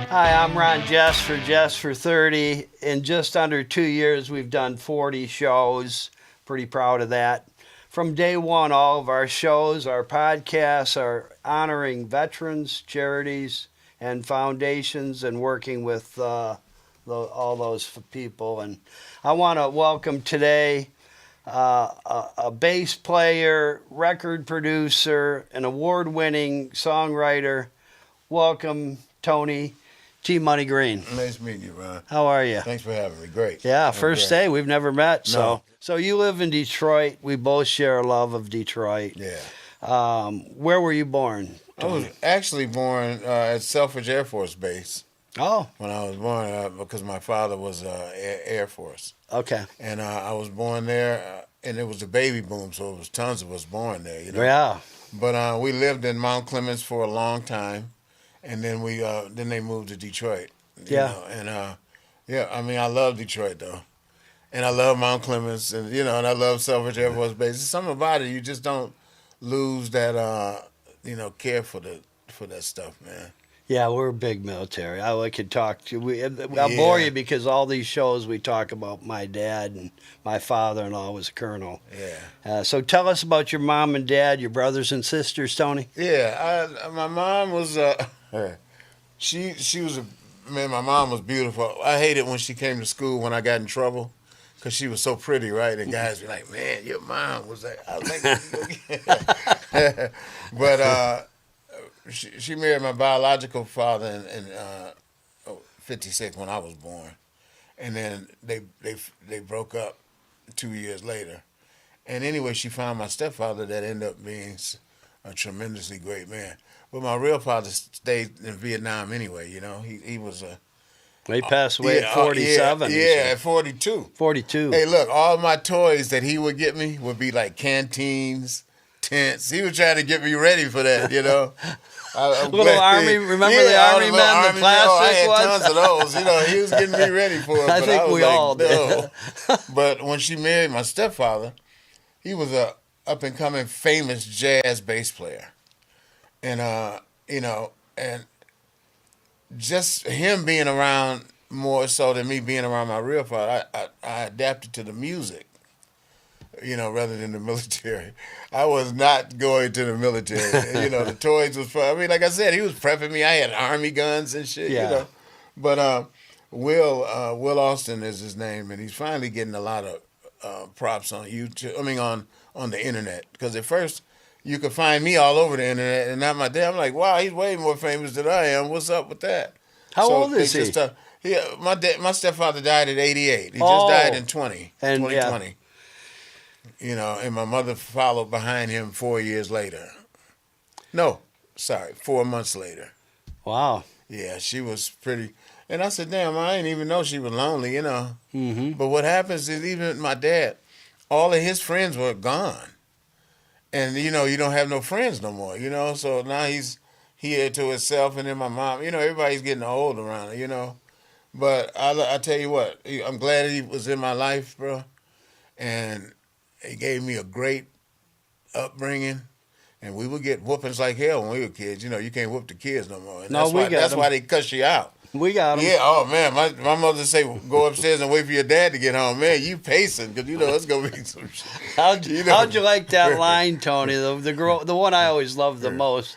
Hi, I'm Ron Jess for Jessfor30. In just under 2 years, we've done 40 shows. Pretty proud of that. From day one, all of our shows, our podcasts are honoring veterans, charities, and foundations and working with all those people. And I want to welcome today a bass player, record producer, an award-winning songwriter. Welcome, Tony T. Money Green. Nice meeting you, Ron. How are you? Thanks for having me. Great. Yeah, first day. We've never met. No. So you live in Detroit. We both share a love of Detroit. Yeah. Where were you born, I was actually born at Selfridge Air Force Base Oh, when I was born because my father was Air Force. okay. And I was born there, and it was a baby boom, so it was tons of us born there, you know. Yeah. But we lived in Mount Clemens for a long time, and then then they moved to Detroit. You Yeah. know, and yeah, I mean, I love Detroit though, and I love Mount Clemens, and and I love Selfridge Air Force Base. There's something about it, you just don't lose that care for that stuff, man. Yeah, we're big military. I could talk to you. I'll bore you because all these shows we talk about my dad and my father-in-law was a colonel. Yeah. So tell us about your mom and dad, your brothers and sisters, Tony. Yeah, my mom was she was man. My mom was beautiful. I hated when she came to school when I got in trouble, because she was so pretty, right? And guys be like, "Man, your mom was like," I was like, but she married my biological father in 56 when I was born, and then they broke up 2 years later. And anyway, she found my stepfather that ended up being a tremendously great man. But my real father stayed in Vietnam anyway. You know, he was a. He passed away at 47. Yeah, at 42. 42. Hey, look, all my toys that he would get me would be like canteens, tents. He was trying to get me ready for that, you know. Little army, remember the army men, the plastic I had ones? tons of those. You know, he was getting me ready for it. I think was we like, all did. No. But when she married my stepfather, he was a up-and-coming famous jazz bass player. And, and just him being around more so than me being around my real father, I adapted to the music, rather than the military. I was not going to the military. The toys was fun. I mean, like I said, he was prepping me. I had army guns and shit, Yeah. But Will Austin is his name, and he's finally getting a lot of props on YouTube. I mean, on the internet. Because at first, you could find me all over the internet and not my dad. I'm like, wow, he's way more famous than I am. What's up with that? How old is he? My stepfather died at 88. He just died in 2020. And my mother followed behind him 4 years later. No, sorry, 4 months later. Wow. Yeah, she was pretty. And I said, damn, I didn't even know she was lonely, Mm-hmm. But what happens is even my dad, all of his friends were gone. And, you don't have no friends no more, So now he's here to himself, and then my mom, everybody's getting old around her, But I tell you what, I'm glad he was in my life, bro. And he gave me a great upbringing. And we would get whoopings like hell when we were kids. You can't whoop the kids no more. And that's why they cuss you out. We got him. Yeah, oh man, my mother say go upstairs and wait for your dad to get home. Man, you pacing because it's gonna be some shit. How'd you like that line, Tony? The one I always loved the most.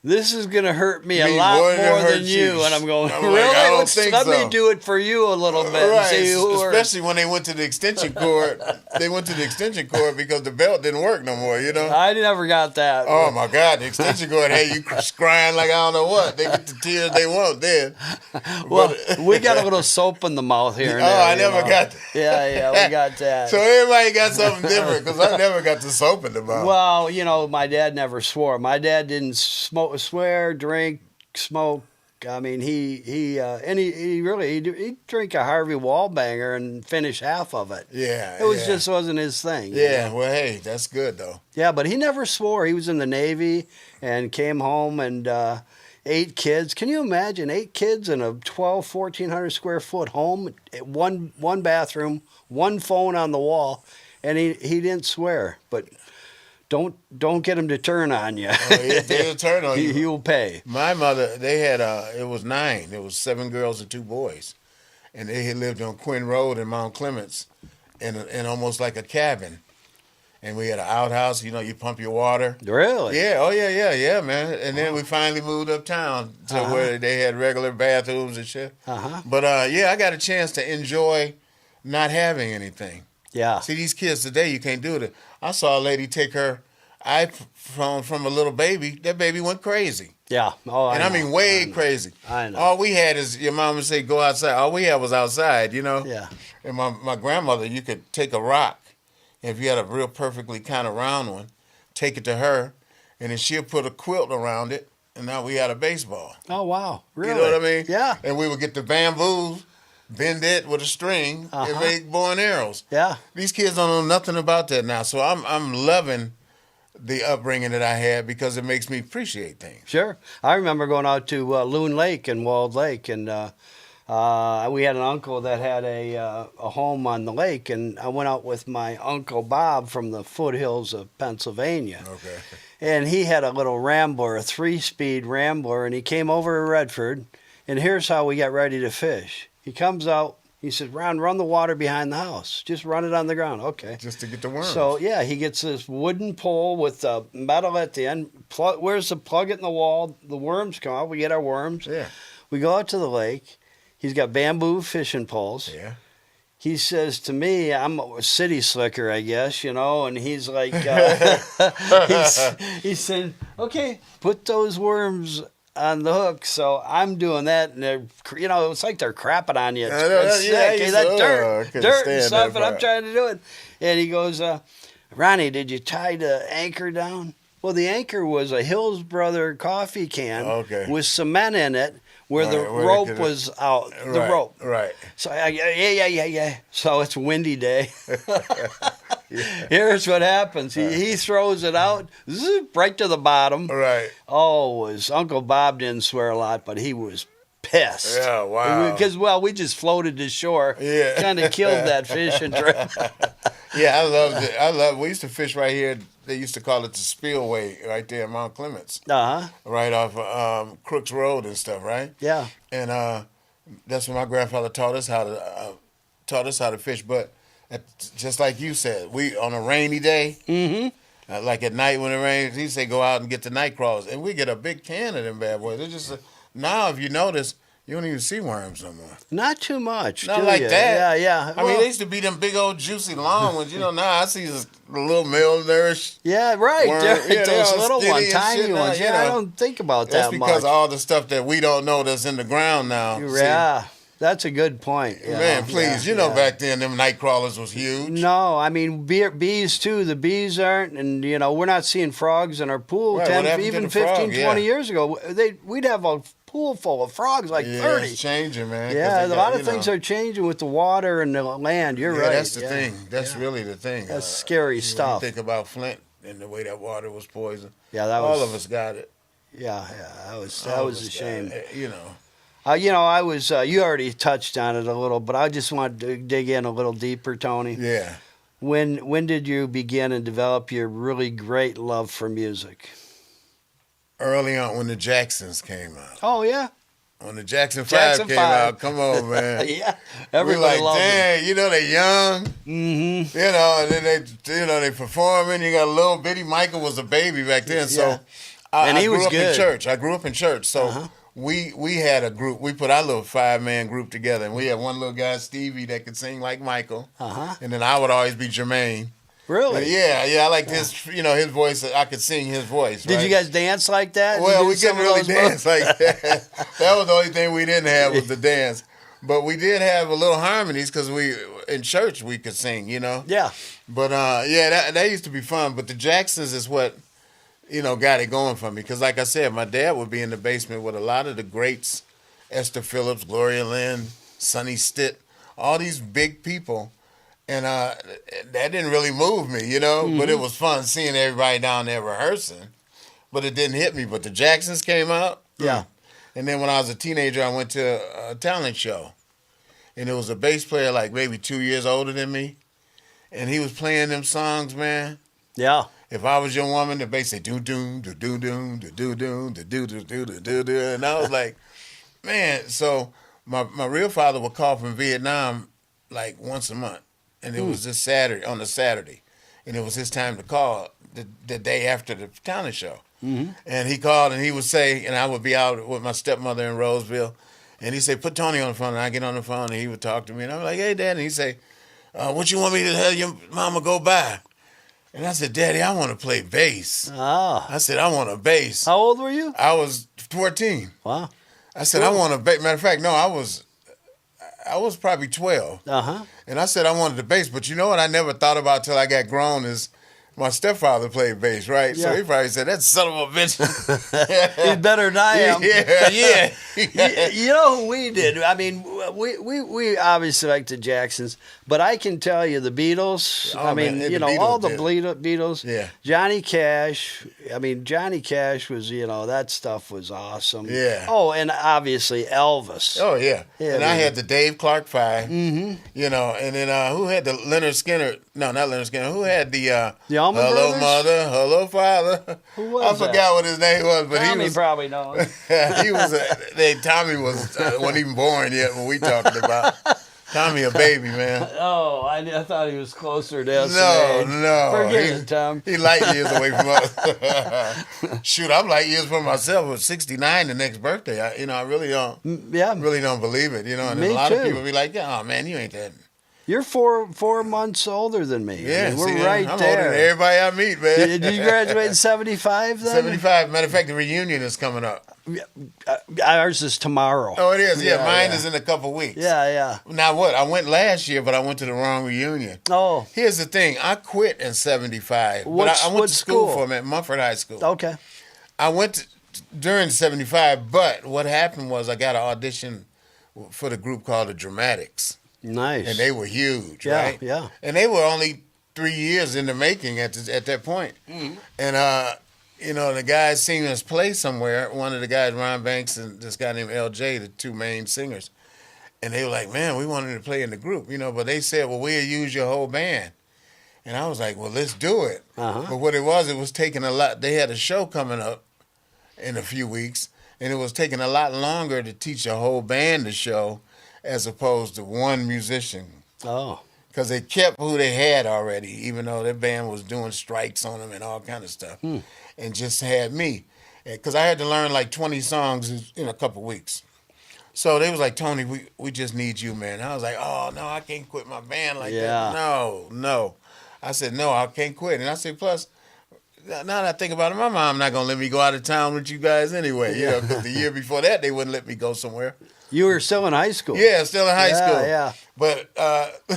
This is gonna hurt me a lot more than you, and I'm going. I'm really? like, I don't think Let so. me do it for you a little bit. Right, And see especially when they went to the extension cord. They went to the extension cord because the belt didn't work no more. I never got that. Oh my God, the extension cord had you crying like I don't know what. They get the tears they want then. Well, we got a little soap in the mouth here. And there, I never got that. Yeah, we got that. So everybody got something different because I never got the soap in the mouth. Well, my dad never swore. My dad didn't swear, drink, smoke. I mean, he'd drink a Harvey Wallbanger and finish half of it. Yeah, just wasn't his thing. Yeah, well, hey, that's good though. Yeah, but he never swore. He was in the Navy and came home and 8 kids. Can you imagine 8 kids in a 1,400 square foot home, one bathroom, one phone on the wall, and he didn't swear. But don't get him to turn on you. They'll turn on you. He'll pay. My mother, they had it was 9. It was 7 girls and 2 boys, and they had lived on Quinn Road in Mount Clements, in almost like a cabin. And we had an outhouse. You know, you pump your water. Really? Yeah. Oh yeah, man. And then we finally moved uptown to where they had regular bathrooms and shit. But I got a chance to enjoy not having anything. Yeah. See, these kids today, you can't do it. I saw a lady take her iPhone from a little baby. That baby went crazy. Yeah. Oh, I mean, way crazy. I know. All we had is, your mom would say, go outside. All we had was outside, you know? Yeah. And my grandmother, you could take a rock. If you had a real perfectly kind of round one, take it to her, and then she'll put a quilt around it, and now we had a baseball. Oh, wow. Really? You know what I mean? Yeah. And we would get the bamboo, bend it with a string, and make bow and arrows. Yeah. These kids don't know nothing about that now, so I'm loving the upbringing that I had because it makes me appreciate things. Sure. I remember going out to Loon Lake and Walled Lake, and we had an uncle that had a home on the lake, and I went out with my Uncle Bob from the foothills of Pennsylvania. Okay. And he had a little Rambler, a 3-speed Rambler, and he came over to Redford, and here's how we got ready to fish. He comes out, he said, Ron, run the water behind the house. Just run it on the ground. Okay. Just to get the worms. So, yeah, he gets this wooden pole with the metal at the end. Where's the plug it in the wall? The worms come out. We get our worms. Yeah. We go out to the lake. He's got bamboo fishing poles. Yeah. He says to me, I'm a city slicker, I guess, you know, and he's like, he said, okay, put those worms on the hook. So I'm doing that, and they're, you know, it's like they're crapping on you. It's sick. That dirt and stuff, and I'm trying to do it. And he goes, Ronnie, did you tie the anchor down? Well, the anchor was a Hills Brother coffee can with cement in it, where the rope was out, the rope. Right. So, yeah. So it's a windy day. Here's what happens. He throws it out, zoop, right to the bottom. Right. Oh, his Uncle Bob didn't swear a lot, but he was pissed. Yeah, wow. Because, we just floated to shore. Yeah. Kind of killed that fishing trip. Yeah, I loved it. We used to fish right here. They used to call it the Spillway right there in Mount Clements. Right off Crooks Road and stuff, right? Yeah. And that's when my grandfather taught us how to fish. But just like you said, we on a rainy day, like at night when it rains, he'd say go out and get the night crawlers, and we get a big can of them bad boys. It's just now, if you notice, you don't even see worms no more. Not too much. Not like that. Yeah. I mean, they used to be them big old juicy long ones. You know, now I see this little malnourished. Yeah, right. Those little ones, tiny ones. Now, I don't think about that much. That's because of all the stuff that we don't know that's in the ground now. Yeah, that's a good point. Man, please, back then them night crawlers was huge. No, I mean bees too. The bees aren't, and we're not seeing frogs in our pool. Right, even 15, 20 years ago, we'd have a pool full of frogs, like 30. It's changing, man. Yeah, a lot of things are changing with the water and the land. You're right. That's the thing. That's really the thing. That's scary stuff. When you think about Flint and the way that water was poisoned. Yeah, all of us got it. Yeah, that was a shame. I was. You already touched on it a little, but I just want to dig in a little deeper, Tony. Yeah. When did you begin and develop your really great love for music? Early on, when the Jacksons came out. Oh, yeah? When the Jackson 5 came out, come on, man. Yeah, everybody loved them. They're young. Mm-hmm. And then they performing. You got a little bitty. Michael was a baby back then, so he was good. In church. I grew up in church, so we had a group. We put our little 5-man group together, and we had one little guy, Stevie, that could sing like Michael, and then I would always be Jermaine. Really? Yeah, I liked his voice. I could sing his voice. Did you guys dance like that? Well, we couldn't really dance like that. That was the only thing we didn't have was the dance. But we did have a little harmonies because in church we could sing, Yeah. But that used to be fun. But the Jacksons is what got it going for me. Because like I said, my dad would be in the basement with a lot of the greats, Esther Phillips, Gloria Lynn, Sonny Stitt, all these big people. And that didn't really move me, but it was fun seeing everybody down there rehearsing. But it didn't hit me. But the Jacksons came out. Yeah. And then when I was a teenager, I went to a talent show. And there was a bass player like maybe 2 years older than me. And he was playing them songs, man. Yeah. If I was your woman, the bass say do do do do do do do do do do do do do do, and I was like, man. So my real father would call from Vietnam like once a month, and it was this Saturday on a Saturday, and it was his time to call the day after the talent show. And he called and he would say, and I would be out with my stepmother in Roseville, and he'd say, put Tony on the phone, and I get on the phone, and he would talk to me, and I'm like, hey, Dad, and he'd say, what you want me to tell your mama go buy? And I said, Daddy, I want to play bass. Oh. I said, I want a bass. How old were you? I was 14. Wow. I said, I want a bass. Matter of fact, no, I was probably 12. Uh-huh. And I said I wanted the bass, but you know what I never thought about till I got grown is my stepfather played bass, right? Yeah. So he probably said, that son of a bitch. He's better than I am. Yeah. You know who we did? I mean, we obviously like the Jacksons, but I can tell you the Beatles. Oh, I mean, man, you the know, Beatles all the did. Beatles. Yeah. Johnny Cash. I mean, Johnny Cash was, you know, that stuff was awesome. Yeah. Oh, and obviously Elvis. Oh, yeah. Yeah, and I man. had the Dave Clark Five, you know, and then who had the Leonard Skinner? No, not Leonard Skinner. Who had the Allman Hello, Brothers? Mother, Hello, Father? Who was I that? forgot what his name was, but Tommy he was probably knows. he was Tommy wasn't even born yet when we talking about Tommy a baby, man. Oh, I thought he was closer to us. No, in age. no. Forget it, Tom. He light years away from us. Shoot, I'm light years from myself. With 69 the next birthday. I really don't Yeah. believe it. You know, and Me a lot of too. people be like, "Oh man, you ain't that." You're four months older than me. Yeah, I mean, we're see, right I'm there. older than everybody I meet, man. Did you graduate in 75 then? 75. Matter of fact, the reunion is coming up. Ours is tomorrow. Oh, it is. Yeah, mine yeah. is in a couple weeks. Yeah. Now what? I went last year, but I went to the wrong reunion. Oh, Here's the thing. I quit in 75. But What I went to school school? for them at Mumford High School. okay. I went during 75, but what happened was I got an audition for the group called the Dramatics. Nice. And they were huge, Yeah, right? yeah. And they were only 3 years in the making at that point. And, you know, the guys seen us play somewhere. One of the guys, Ron Banks, and this guy named LJ, the two main singers. And they were like, man, we wanted to play in the group, you know. But they said, well, we'll use your whole band. And I was like, well, let's do it. Uh-huh. But what it was taking a lot. They had a show coming up in a few weeks. And it was taking a lot longer to teach a whole band to show as opposed to one musician. Oh. Because they kept who they had already, even though their band was doing strikes on them and all kind of stuff. And just had me. Because I had to learn like 20 songs in a couple weeks. So they was like, Tony, we just need you, man. I was like, oh, no, I can't quit my band like Yeah. that. No. I said, no, I can't quit. And I said, plus, now that I think about it, my mom not going to let me go out of town with you guys anyway. You know, because the year before that, they wouldn't let me go somewhere. You were still in high school. Yeah, still in high school. Yeah. But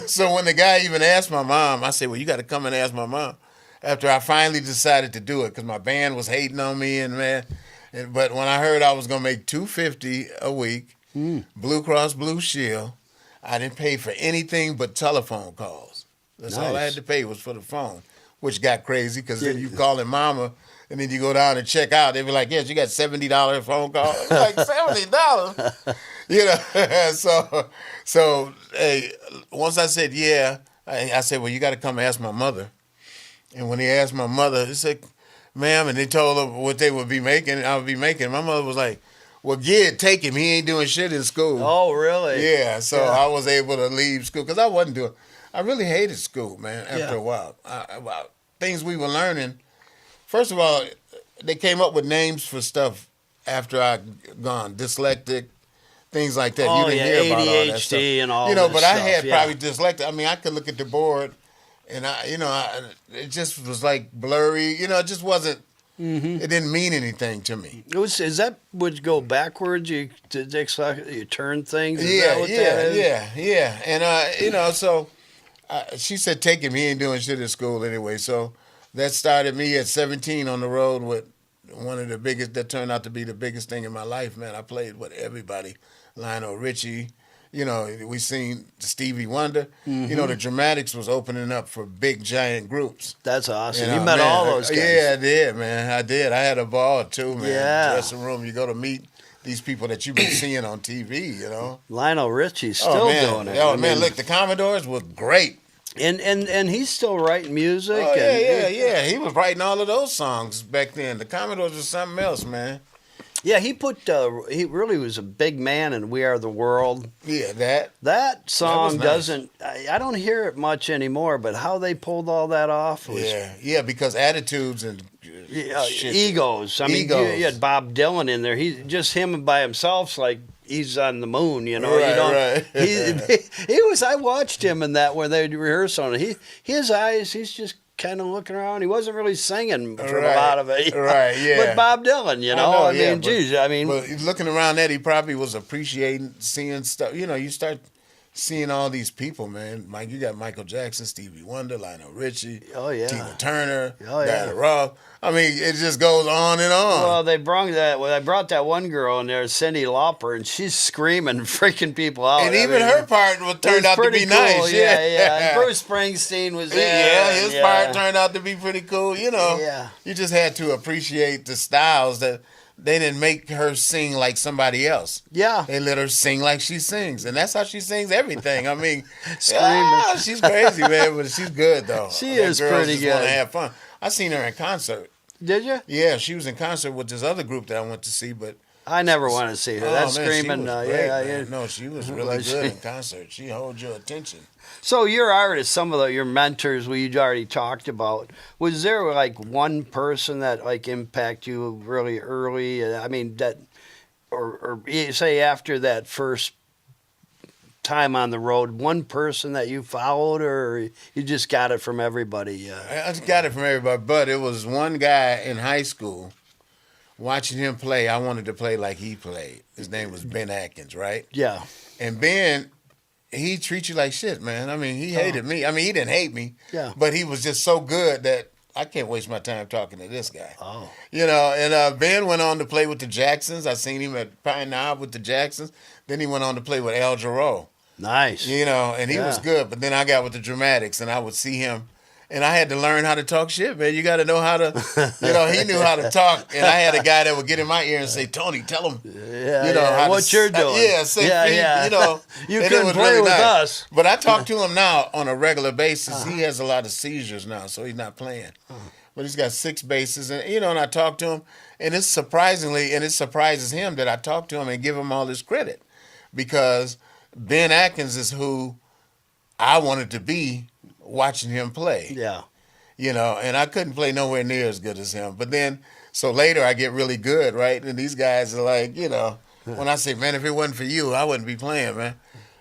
so when the guy even asked my mom, I said, well, you got to come and ask my mom. After I finally decided to do it, because my band was hating on me, but when I heard I was gonna make $250 a week, Blue Cross Blue Shield, I didn't pay for anything but telephone calls. That's all I Nice. had to pay was for the phone, which got crazy because then you calling mama. And then you go down and check out. They be like, yes, you got $70 phone call. I'm like, $70? You know, so hey, once I said, yeah, I said, well, you got to come ask my mother. And when he asked my mother, he said, ma'am, and they told her what they would be making, I would be making. My mother was like, well, take him. He ain't doing shit in school. Oh, really? Yeah, so I was able to leave school because I really hated school, man, after a while. Things we were learning. First of all, they came up with names for stuff after I gone, dyslexic, things like that. Oh, you didn't hear about all that stuff. ADHD and all You know, this but I stuff, had yeah. probably dyslexic. I mean, I could look at the board, and it just was like blurry. You know, it just wasn't. It didn't mean anything to me. Is that would you go backwards? You turn things. Is that what that is? Yeah. And so she said, take him. He ain't doing shit at school anyway. So that started me at 17 on the road with one of the biggest. That turned out to be the biggest thing in my life, man. I played with everybody, Lionel Richie. You know, we seen Stevie Wonder. You know, the Dramatics was opening up for big, giant groups. That's awesome. know, You met man, all those guys. Yeah, I did, man. I did. I had a ball, too, man. Yeah. Dressing room, you go to meet these people that you've been seeing on TV, you know. Lionel Richie's still doing it. Oh, man, look, the Commodores were great. And he's still writing music. Oh and, yeah. He was writing all of those songs back then. The Commodores was something else, man. Yeah, he really was a big man in We Are the World. Yeah, That song nice. doesn't, I don't hear it much anymore, but how they pulled all that off was. Yeah, because attitudes and shit. Egos. I mean, you had Bob Dylan in there. He just him by himself's like he's on the moon, you know. Right. He was. I watched him in that when they rehearsed on it. His eyes. He's just kind of looking around. He wasn't really singing for a lot of it. Right. Yeah. But Bob Dylan, you know. I mean, but looking around that, he probably was appreciating seeing stuff. You know, you start seeing all these people, man. Mike, you got Michael Jackson, Stevie Wonder, Lionel Richie, Tina Turner, Diana Ross. I mean, it just goes on and on. Well, they brought that one girl in there, Cyndi Lauper, and she's screaming, freaking people out. And even her part turned out to be cool. nice. Yeah. And Bruce Springsteen was there. Yeah, his part turned out to be pretty cool. You know, you just had to appreciate the styles that. They didn't make her sing like somebody else. Yeah. They let her sing like she sings. And that's how she sings everything. I mean, she's crazy, man, but she's good, though. She is pretty good. Want to have fun. I seen her in concert. Did you? Yeah, she was in concert with this other group that I went to see, but... I never want to see her. That's screaming. No, she was really good in concert. She holds your attention. So your artists, some of your mentors you already talked about, was there like one person that like impacted you really early? I mean that, or say after that first time on the road, one person that you followed, or you just got it from everybody? I just got it from everybody, but it was one guy in high school. Watching him play, I wanted to play like he played. His name was Ben Atkins, right? Yeah. And Ben, he treats you like shit, man. I mean, he hated me. I mean, he didn't hate me. Yeah. But he was just so good that I can't waste my time talking to this guy. Oh. You know, and Ben went on to play with the Jacksons. I seen him at Pine Knob with the Jacksons. Then he went on to play with Al Jarreau. Nice. You know, and he was good. But then I got with the Dramatics, and I would see him. And I had to learn how to talk shit, man. You got to know how to, you know, he knew how to talk. And I had a guy that would get in my ear and say, Tony, tell him, you know, how what you're doing. You know. You couldn't play with us. But I talk to him now on a regular basis. He has a lot of seizures now, so he's not playing. But he's got 6 bases. And, you know, and I talk to him. And it surprises him that I talk to him and give him all this credit. Because Ben Atkins is who I wanted to be watching him play. Yeah. You know, and I couldn't play nowhere near as good as him. But then, so later I get really good, right? And these guys are like, you know, when I say, man, if it wasn't for you, I wouldn't be playing, man.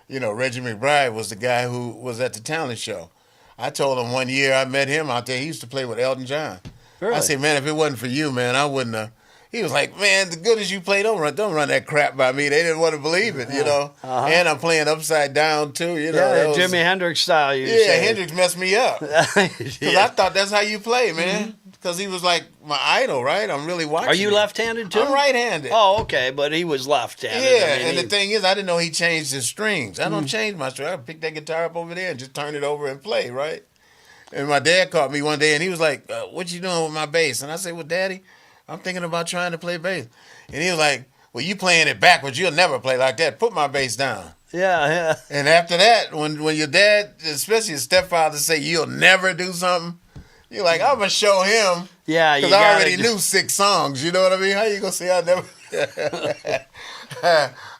You know, Reggie McBride was the guy who was at the talent show. I told him one year I met him out there. He used to play with Elton John. Really? I said, man, if it wasn't for you, man, I wouldn't have. He was like, man, the good as you play, don't run that crap by me. They didn't want to believe it, you know. And I'm playing upside down, too, you know. Yeah, Jimi Hendrix style, you say. Hendrix messed me up. Because I thought that's how you play, man. Because he was like my idol, right? I'm really watching. Are you left-handed, too? I'm right-handed. Oh, okay, but he was left-handed. Yeah, and the thing is, I didn't know he changed his strings. I don't change my strings. I pick that guitar up over there and just turn it over and play, right? And my dad caught me one day, and he was like, what you doing with my bass? And I said, well, Daddy, I'm thinking about trying to play bass. And he was like, well, you playing it backwards. You'll never play like that. Put my bass down. Yeah. And after that, when your dad, especially your stepfather, say you'll never do something, you're like, I'm going to show him. Yeah, because I already knew 6 songs. You know what I mean? How you going to say I never...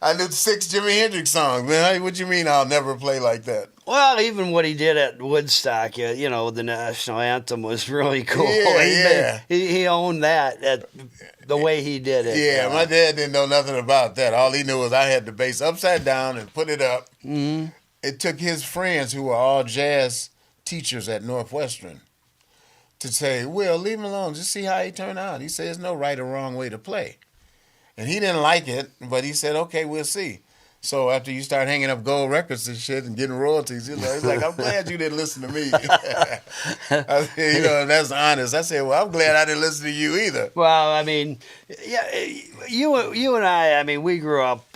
I knew 6 Jimi Hendrix songs, man. What you mean I'll never play like that? Well, even what he did at Woodstock, you know, the national anthem was really cool. He owned that the way he did it. Yeah, my dad didn't know nothing about that. All he knew was I had the bass upside down and put it up. Mm-hmm. It took his friends, who were all jazz teachers at Northwestern, to say, Will, leave him alone. Just see how he turned out. He said there's no right or wrong way to play. And he didn't like it, but he said, okay, we'll see. So after you start hanging up gold records and shit and getting royalties, he's like, I'm glad you didn't listen to me. I said, you know, that's honest. I said, well, I'm glad I didn't listen to you either. Well, I mean, yeah, you and I mean, we grew up,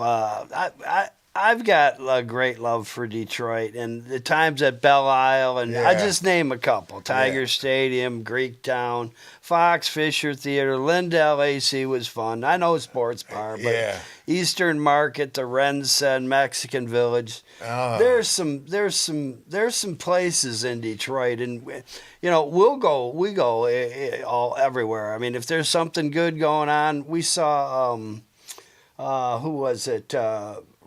I've got a great love for Detroit, and the times at Belle Isle, and I Yeah. just name a couple: Tiger Yeah. Stadium, Greektown, Fox Fisher Theater, Lindell AC was fun. I know Sports Bar, but Yeah. Eastern Market, the Rensa, Mexican Village. Oh. There's some places in Detroit, and we go all everywhere. I mean, if there's something good going on, we saw who was it?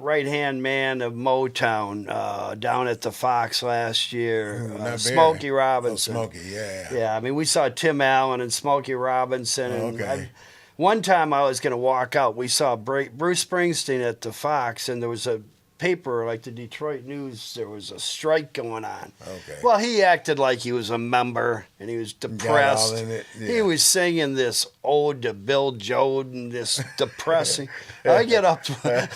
Right hand man of Motown down at the Fox last year, Not Barry. Smokey Oh, Robinson. Smokey, yeah. Yeah, I mean, we saw Tim Allen and Smokey Robinson. Oh, And okay. one time I was going to walk out, we saw Bruce Springsteen at the Fox, and there was a paper like the Detroit News. There was a strike going on. Okay. Well, he acted like he was a member, and he was depressed. all in it, yeah. He was singing this ode to Bill Jordan, this depressing. I get up,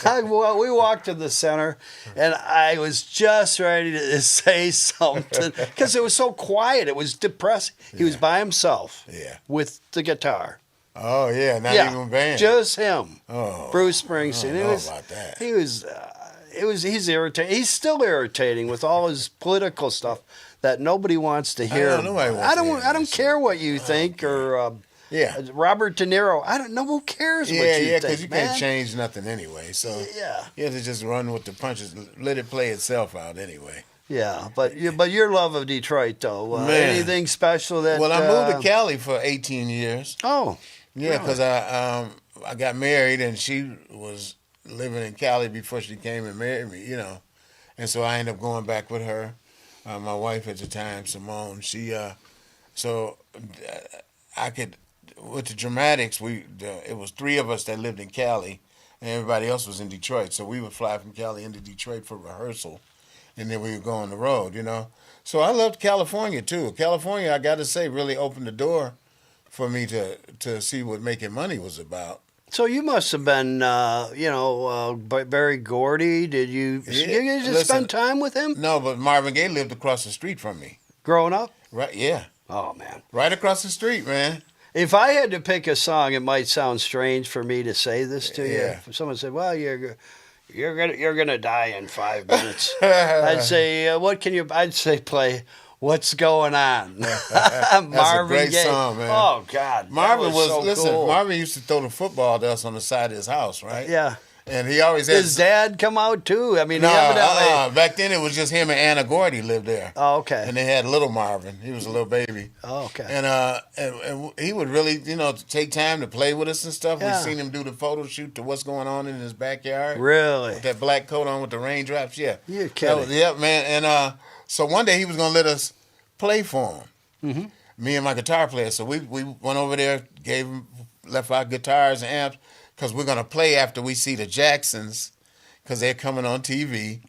we walked to the center, and I was just ready to say something because it was so quiet. It was depressing. He was by himself Yeah. with the guitar. Oh, yeah, not even band. Just him. Oh, Bruce Springsteen. I don't know about that. He's irritating. He's still irritating with all his political stuff that nobody wants to hear. Nobody wants I to hear don't that care what you think or Yeah. Robert De Niro. I don't know. Who cares what you Yeah, think, because you man? can't change nothing anyway. So Yeah. you have to just run with the punches. Let it play itself out anyway. Yeah, but your love of Detroit though. Man. Anything special that? Well, I moved to Cali for 18 years. Oh. Yeah, really? because I got married and she was living in Cali before she came and married me, and so I ended up going back with her. My wife at the time, Simone, I could with the dramatics. It was three of us that lived in Cali, and everybody else was in Detroit. So we would fly from Cali into Detroit for rehearsal, and then we would go on the road. So I loved California too. California, I got to say, really opened the door for me to see what making money was about. So you must have been, Barry Gordy. Did you? Yeah, Did you just listen. spend time with him No, but Marvin Gaye lived across the street from me. growing up? Right? Yeah, Oh man. right across the street, man. If I had to pick a song, it might sound strange for me to say this to you. Yeah. If someone said, "Well, you're gonna die in 5 minutes," I'd say, I'd say play "What's Going On." Marvin a great Gaye. song, man. Oh God, Marvin that was so listen. cool. Marvin used to throw the football to us on the side of his house, right? Yeah. And he always had His dad come out too. I mean, No, evidently. back then it was just him and Anna Gordy lived there. Oh, okay. And they had little Marvin. He was a little baby. Oh, okay. And he would really, take time to play with us and stuff. Yeah. We seen him do the photo shoot to what's going on in his backyard. Really? With that black coat on with the raindrops. Yeah. You're That kidding. was, yeah, man. And so one day he was gonna let us play for him. Mm-hmm. Me and my guitar player. So we went over there, left our guitars and amps, because we're gonna play after we see the Jacksons, because they're coming on TV,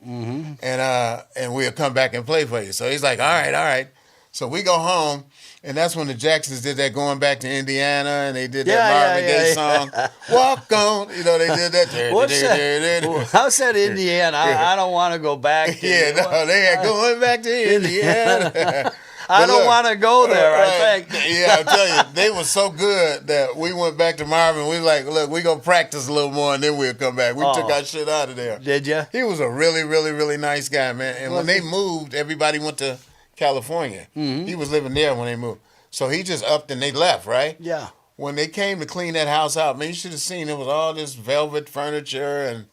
and we'll come back and play for you. So he's like, all right. So we go home, and that's when the Jacksons did that Going Back to Indiana, and they did that Marvin Gaye song, Walk On. They did that. What's that? How's that Indiana? I don't want to go back. Yeah, no, they had Going Back to Indiana. I But don't look, want to go there. I right. think. Yeah, I'll tell you, they were so good that we went back to Marvin. We was like, look, we gonna practice a little more, and then we'll come back. We took our shit out of there. Did you? He was a really, really, really nice guy, man. And when they moved, everybody went to California. Mm-hmm. He was living there when they moved. So he just upped and they left, right? Yeah. When they came to clean that house out, man, you should have seen it was all this velvet furniture and,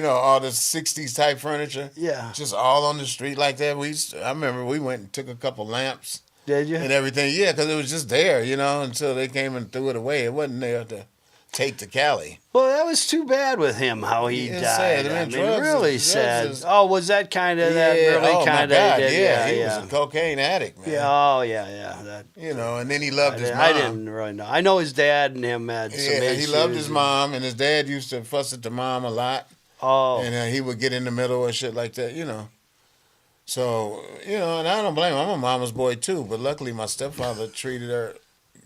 all this 60s type furniture. Yeah. Just all on the street like that. I remember we went and took a couple lamps Did you? and everything. Yeah, because it was just there, until they came and threw it away. It wasn't there to take to Cali. Well, that was too bad with him how he It's died. sad. I mean, Really drugs sad. is- Oh, was that kind of that Yeah, really oh kind my God, of? yeah, he was a cocaine addict, man. Yeah. Oh, yeah. That. And then he loved his mom. I didn't really know. I know his dad and him had some Yeah, he issues. loved his mom, and his dad used to fuss at the mom a lot. Oh. And he would get in the middle and shit like that, So, and I don't blame him. I'm a mama's boy too, but luckily my stepfather treated her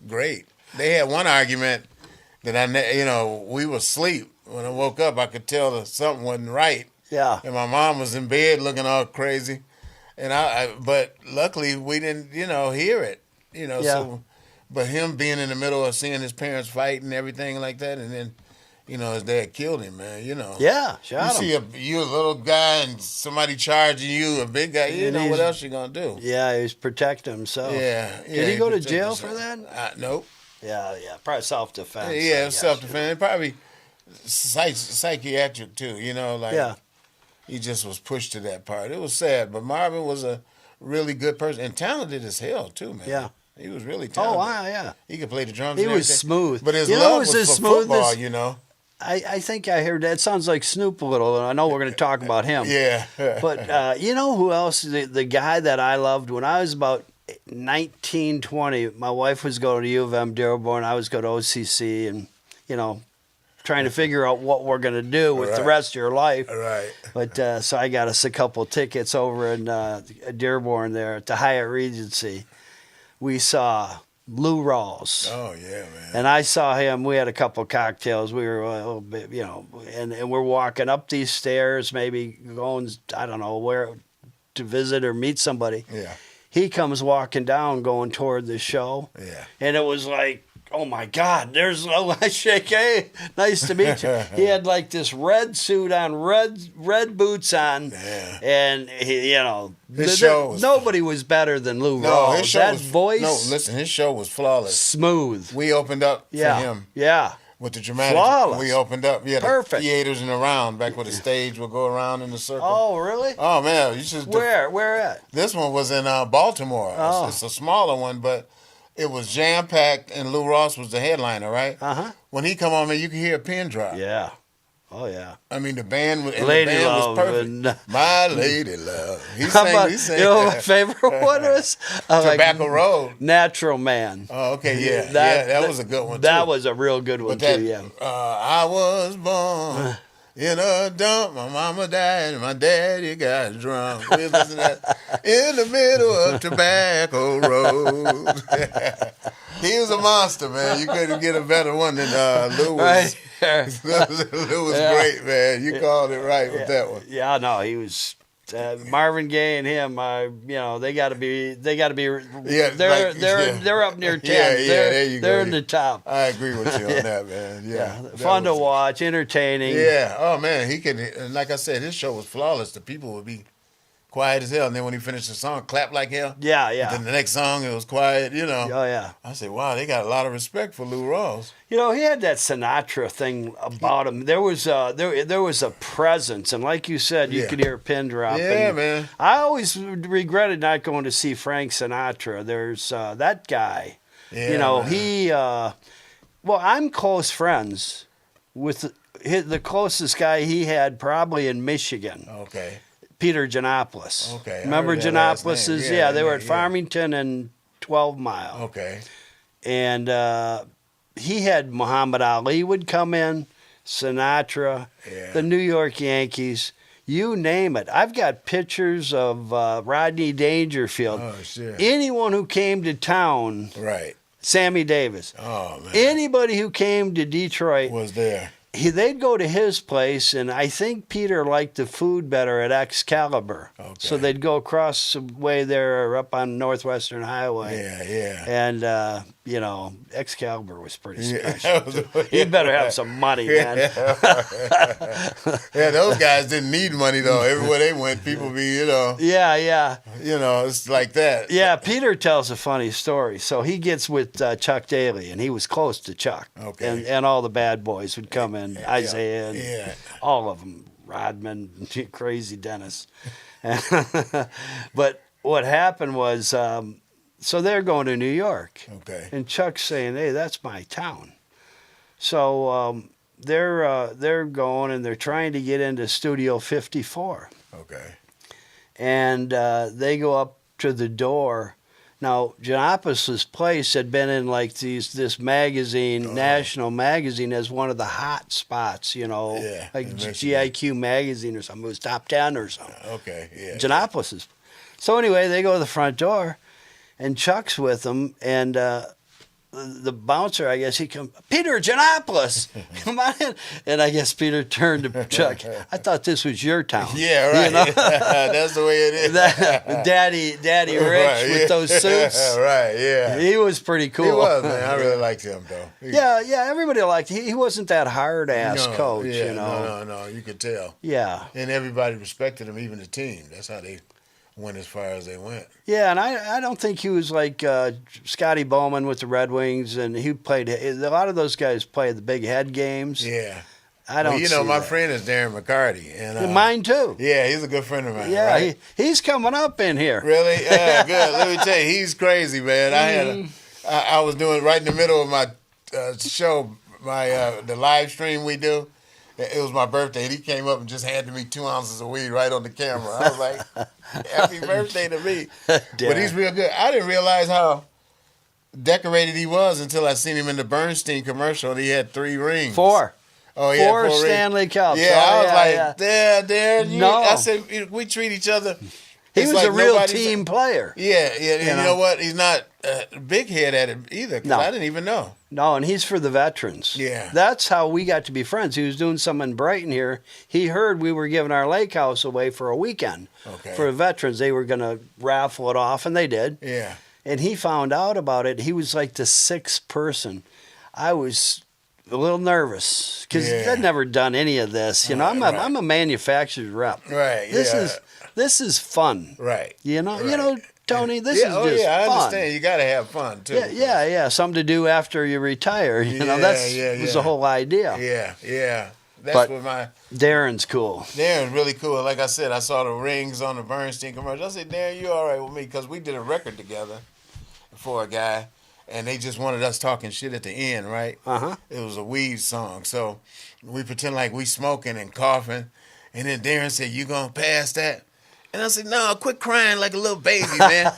great. They had one argument that we were asleep. When I woke up, I could tell that something wasn't right. Yeah. And my mom was in bed looking all crazy. And but luckily we didn't, hear it, Yeah. So, but him being in the middle of seeing his parents fight and everything like that, and then his dad killed him, man. Yeah, You shot him. see you a little guy and somebody charging you, a big guy. You And know what he's- else you gonna do? Yeah, he was protecting himself. Yeah. Did he go to protect jail himself. for that? Nope. Yeah, probably self-defense. Yeah, I it was guess, self-defense. Probably psychiatric too. Like Yeah. he just was pushed to that part. It was sad, but Marvin was a really good person and talented as hell too, man. Yeah. He was really Oh, talented. wow, yeah. He could play the drums. He and was everything. smooth. But his You know, love it was was as for smooth football. as- I think I heard that. Sounds like Snoop a little, and I know we're going to talk about him. Yeah. But you know who else? The guy that I loved when I was about 19, 20, my wife was going to U of M Dearborn. I was going to OCC, and trying to figure out what we're going to do with the Right. rest of your life. Right. But so I got us a couple tickets over in Dearborn there at the Hyatt Regency. We saw Lou Rawls. Oh yeah, man. And I saw him. We had a couple cocktails. We were a little bit, and we're walking up these stairs, maybe going, I don't know where to visit or meet somebody. Yeah. He comes walking down, going toward the show. Yeah. And it was like, oh my God, there's I shake. Hey, nice to meet you. He had like this red suit on, red boots on, Yeah. and he, His show was- nobody was better than Lou No, Rawls. his show That was voice, No, listen, his show was flawless. smooth. We opened up Yeah, for him yeah. with the dramatic. Flawless. We opened up. Yeah, Perfect. the theaters and around back where the stage would go around in the circle. Oh, really? Oh man, you should. Where at? This one was in Baltimore. Oh. It's a smaller one, but it was jam packed, and Lou Ross was the headliner, right? Uh-huh. When he come on, man, you could hear a pin drop. Yeah. Oh, yeah. I mean, the band was, and Lady the band Love was perfect. and- My lady love. He How sang. about, He sang. you know what my favorite one was? Like Tobacco Road. Natural Man. Oh, okay, yeah, that was a good one. That too. was a real good one, But that, too, yeah. I was born in a dump. My mama died and my daddy got drunk. We listen to that in the middle of Tobacco Road. He was a monster, man. You couldn't get a better one than Lou was. Right. Lou was Yeah. great, man. You called it right with that one. Yeah, no, he was Marvin Gaye and him. They got to be. Yeah, they're up near 10. Yeah, there you go. They're in the top. I agree with you on that, man. Yeah, that Fun to was- watch, entertaining. Yeah. Oh man, he can. And like I said, his show was flawless. The people would be quiet as hell, and then when he finished the song, clap like hell. Yeah, Then yeah. the next song, it was quiet. Oh, yeah. I said, wow, they got a lot of respect for Lou Rawls. He had that Sinatra thing about him. There was a presence, and like you said, you Yeah. could hear a pin drop. Yeah, and man. I always regretted not going to see Frank Sinatra. There's that guy. Yeah, man. I'm close friends with the closest guy he had probably in Michigan, Okay. Peter Giannopoulos. Okay, I Remember heard that last Giannopoulos's? name. Yeah, they were Yeah, at yeah. Farmington and 12 Mile. Okay. And he had Muhammad Ali would come in, Sinatra, Yeah. the New York Yankees, you name it. I've got pictures of Rodney Dangerfield. Oh shit. Anyone who came to town, Right. Sammy Davis, Oh man. anybody who came to Detroit, Was there? they'd go to his place, and I think Peter liked the food better at Excalibur. Okay. So they'd go across the way there or up on Northwestern Highway. Yeah, yeah. And, Excalibur was pretty special. Yeah. You better have some money, man. Yeah, those guys didn't need money though. Everywhere they went, people be, Yeah. it's like that. Yeah, Peter tells a funny story. So he gets with Chuck Daly, and he was close to Chuck. Okay. And all the bad boys would come in, Yeah, Isaiah, and yeah. all of them, Rodman, crazy Dennis. But what happened was, so they're going to New York. Okay. And Chuck's saying, hey, that's my town. So they're going, and they're trying to get into Studio 54. Okay. And they go up to the door. Now, Giannopoulos' place had been in like this magazine, National Magazine, as one of the hot spots, Yeah, like in Michigan. GIQ magazine or something. It was top 10 or something. Okay. Yeah. Giannopoulos'. So anyway, they go to the front door, and Chuck's with them, and the bouncer, I guess, he come, Peter Giannopoulos, come on in. And I guess Peter turned to Chuck. I thought this was your town. Yeah, right. You know? That's the way it is. Daddy Rich Right, with those suits. Right, yeah. He was pretty cool. He was, man. I really liked him, though. Yeah, everybody liked him. He wasn't that hard-ass coach, yeah, you know. No, you could tell. Yeah. And everybody respected him, even the team. That's how they went as far as they went. Yeah, and I don't think he was like Scotty Bowman with the Red Wings, and he played. A lot of those guys played the big head games. Yeah. I don't. Well, see my that. friend is Darren McCarty, and Mine too. Yeah, he's a good friend of mine. Yeah, right? he's coming up in here. Really? Yeah, good. Let me tell you, he's crazy, man. I was doing right in the middle of my show, the live stream we do. It was my birthday, and he came up and just handed me 2 ounces of weed right on the camera. I was like, happy birthday to me. But he's real good. I didn't realize how decorated he was until I seen him in the Bernstein commercial, and he had 3 rings. 4. Oh, yeah, 4 rings. Stanley Cups. Yeah, I was like, yeah. Darren, No. I said, we treat each other. He it's was like a real nobody's- team player. Yeah, and you know what? He's not a big head at it either, because No. I didn't even know. No, and he's for the veterans. Yeah. That's how we got to be friends. He was doing something in Brighton here. He heard we were giving our lake house away for a weekend for the veterans. They were going to raffle it off, and they did. Yeah. And he found out about it. He was like the 6th person. I was a little nervous because I'd never done any of this. You know, I'm a manufacturer's rep. Right. This is fun. Right. You know, Right. Tony, this is just I fun. understand. You got to have fun too. Yeah. Something to do after you retire. You know, was the whole idea. Yeah. That's But- what my Darren's cool. Darren's really cool. Like I said, I saw the rings on the Bernstein commercial. I said, Darren, you all right with me? Because we did a record together for a guy, and they just wanted us talking shit at the end, right? Uh-huh. It was a weed song, so we pretend like we smoking and coughing, and then Darren said, "You gonna pass that?" And I said, "No, quit crying like a little baby, man."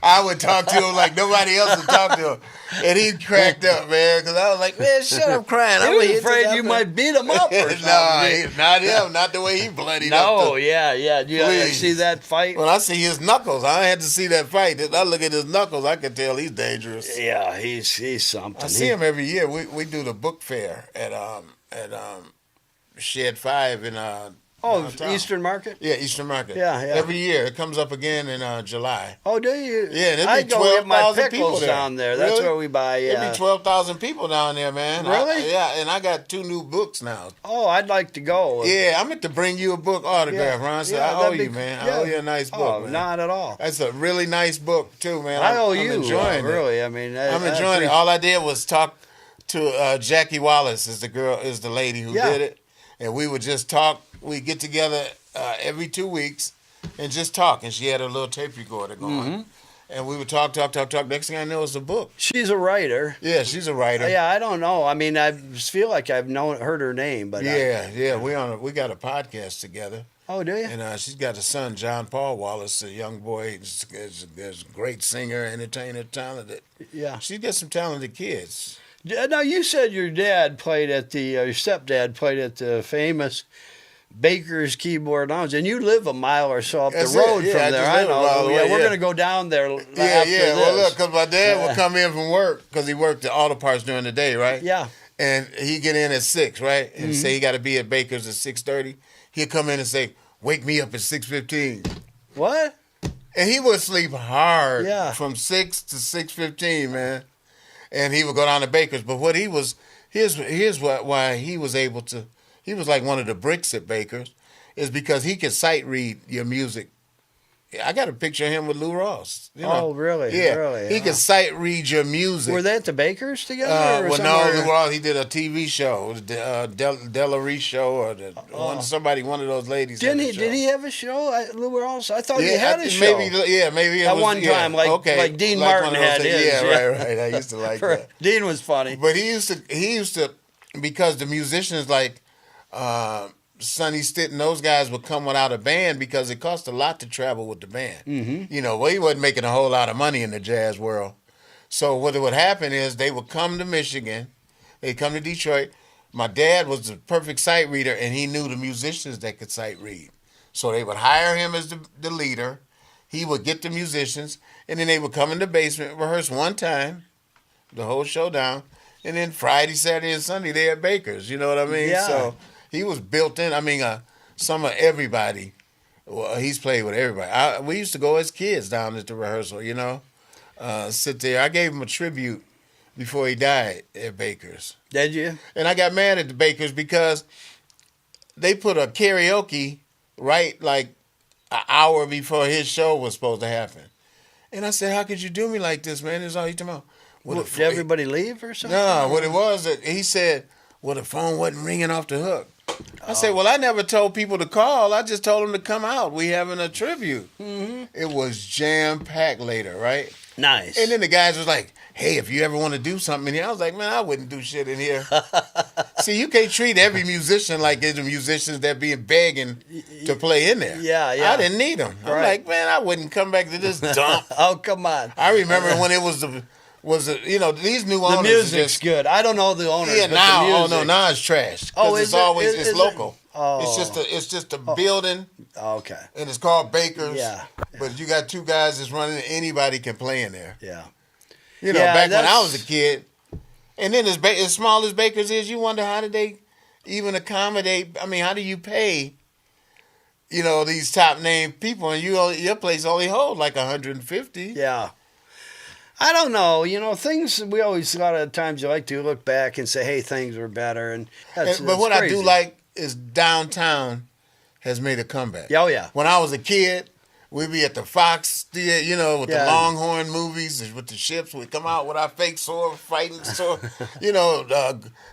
I would talk to him like nobody else would talk to him. And he cracked up, man, because I was like, "Man, shut up crying." He was afraid you might beat him up or something. No, not him. Not the way he bloodied up. No, yeah. You Please. see that fight? When I see his knuckles, I had to see that fight. I look at his knuckles, I can tell he's dangerous. Yeah, he's something. I see him every year. We do the book fair at Shed 5 in downtown. Eastern Market? Yeah, Eastern Market. Yeah. Every year. It comes up again in July. Oh, do you? Yeah, and I it'd be go get my 12,000 pickles people there. down there. That's Really? where we buy. There'd be 12,000 people down there, man. Really? Yeah, and I got 2 new books now. Oh, I'd like to go. Yeah, I'm going to bring you a book autograph, Ron. So I owe that'd you, be- man. yeah. I owe you a nice book, Oh, man. not at all. That's a really nice book, too, man. I owe I'm you. enjoying it. Really. I mean, I'm enjoying it. All I did was talk to Jackie Wallace, is the lady who did it, and we would just talk. We get together every 2 weeks and just talk. And she had a little tape recorder going, and we would talk. Next thing I know, it's a book. She's a writer. Yeah, she's a writer. Yeah, I don't know. I mean, I just feel like I've heard her name, but We got a podcast together. Oh, do you? And she's got a son, John Paul Wallace, a young boy. Is a great singer, entertainer, talented. Yeah. She's got some talented kids. Now, you said your stepdad played at the famous Baker's Keyboard Lounge, and you live a mile or so up That's the road it. Yeah, from I there. just I live a mile know. away, We're yeah. going to go down there after Yeah. this. Well, look, because my dad would come in from work, because he worked at auto parts during the day, right? Yeah. And he'd get in at 6, right? And say he got to be at Baker's at 6:30. He'd come in and say, "Wake me up at 6:15." What? And he would sleep hard from 6 to 6:15, man. And he would go down to Baker's. But what he was, why he was able to, he was like one of the bricks at Baker's, is because he could sight read your music. I got a picture of him with Lou Ross. You know? Oh, really? Yeah. Really? He could sight read your music. Were they at the Bakers together? Or Well, somewhere? no, Lou Ross, he did a TV show, Delary show, or one of those ladies. Didn't had he? a show. Did he have a show, Lou Ross? I thought he Yeah, had a show. Maybe it At was, one time, like Dean like Martin one of those had things. his. Yeah, right. I used to like that. Dean was funny. But he used to, because the musicians like Sonny Stitt and those guys would come without a band because it cost a lot to travel with the band. Mm-hmm. You know, well, he wasn't making a whole lot of money in the jazz world. So what would happen is they would come to Michigan, they'd come to Detroit. My dad was the perfect sight reader, and he knew the musicians that could sight read. So they would hire him as the leader. He would get the musicians, and then they would come in the basement, rehearse one time, the whole show down. And then Friday, Saturday, and Sunday, they at Baker's. You know what I mean? Yeah. So he was built in. I mean, some of everybody. Well, he's played with everybody. We used to go as kids down at the rehearsal, you know, sit there. I gave him a tribute before he died at Baker's. Did you? And I got mad at the Baker's because they put a karaoke right like an hour before his show was supposed to happen. And I said, how could you do me like this, man? That's all you talking about. Did everybody leave or something? No, what it was, he said, well, the phone wasn't ringing off the hook. I said, well, I never told people to call. I just told them to come out. We having a tribute. Mm-hmm. It was jam-packed later, right? Nice. And then the guys was like, hey, if you ever want to do something in here. I was like, man, I wouldn't do shit in here. See, you can't treat every musician like it's the musicians that being begging to play in there. Yeah, yeah. I didn't need them. I'm like, man, I wouldn't come back to this dump. Oh, come on. I remember when it was these new owners. The music's good. I don't know the owners. Yeah, but now, the music. now it's trash. Oh, it's is it? always Is it's it? local. Oh. It's just a building, Okay. and it's called Baker's. Yeah. But you got two guys that's running it. Anybody can play in there. Yeah. You know, Yeah, back when I that's- was a kid, and then as small as Baker's is, you wonder how did they even accommodate? I mean, how do you pay? You know, these top name people, and your place only hold like 150. Yeah. I don't know. You know, things, we always, a lot of times you like to look back and say, hey, things were better. And that's, But what crazy. I do like is downtown has made a comeback. Oh, yeah. When I was a kid, we'd be at the Fox Theater, you know, with the Yeah. Longhorn movies, with the ships. We'd come out with our fake sword, fighting sword. You know,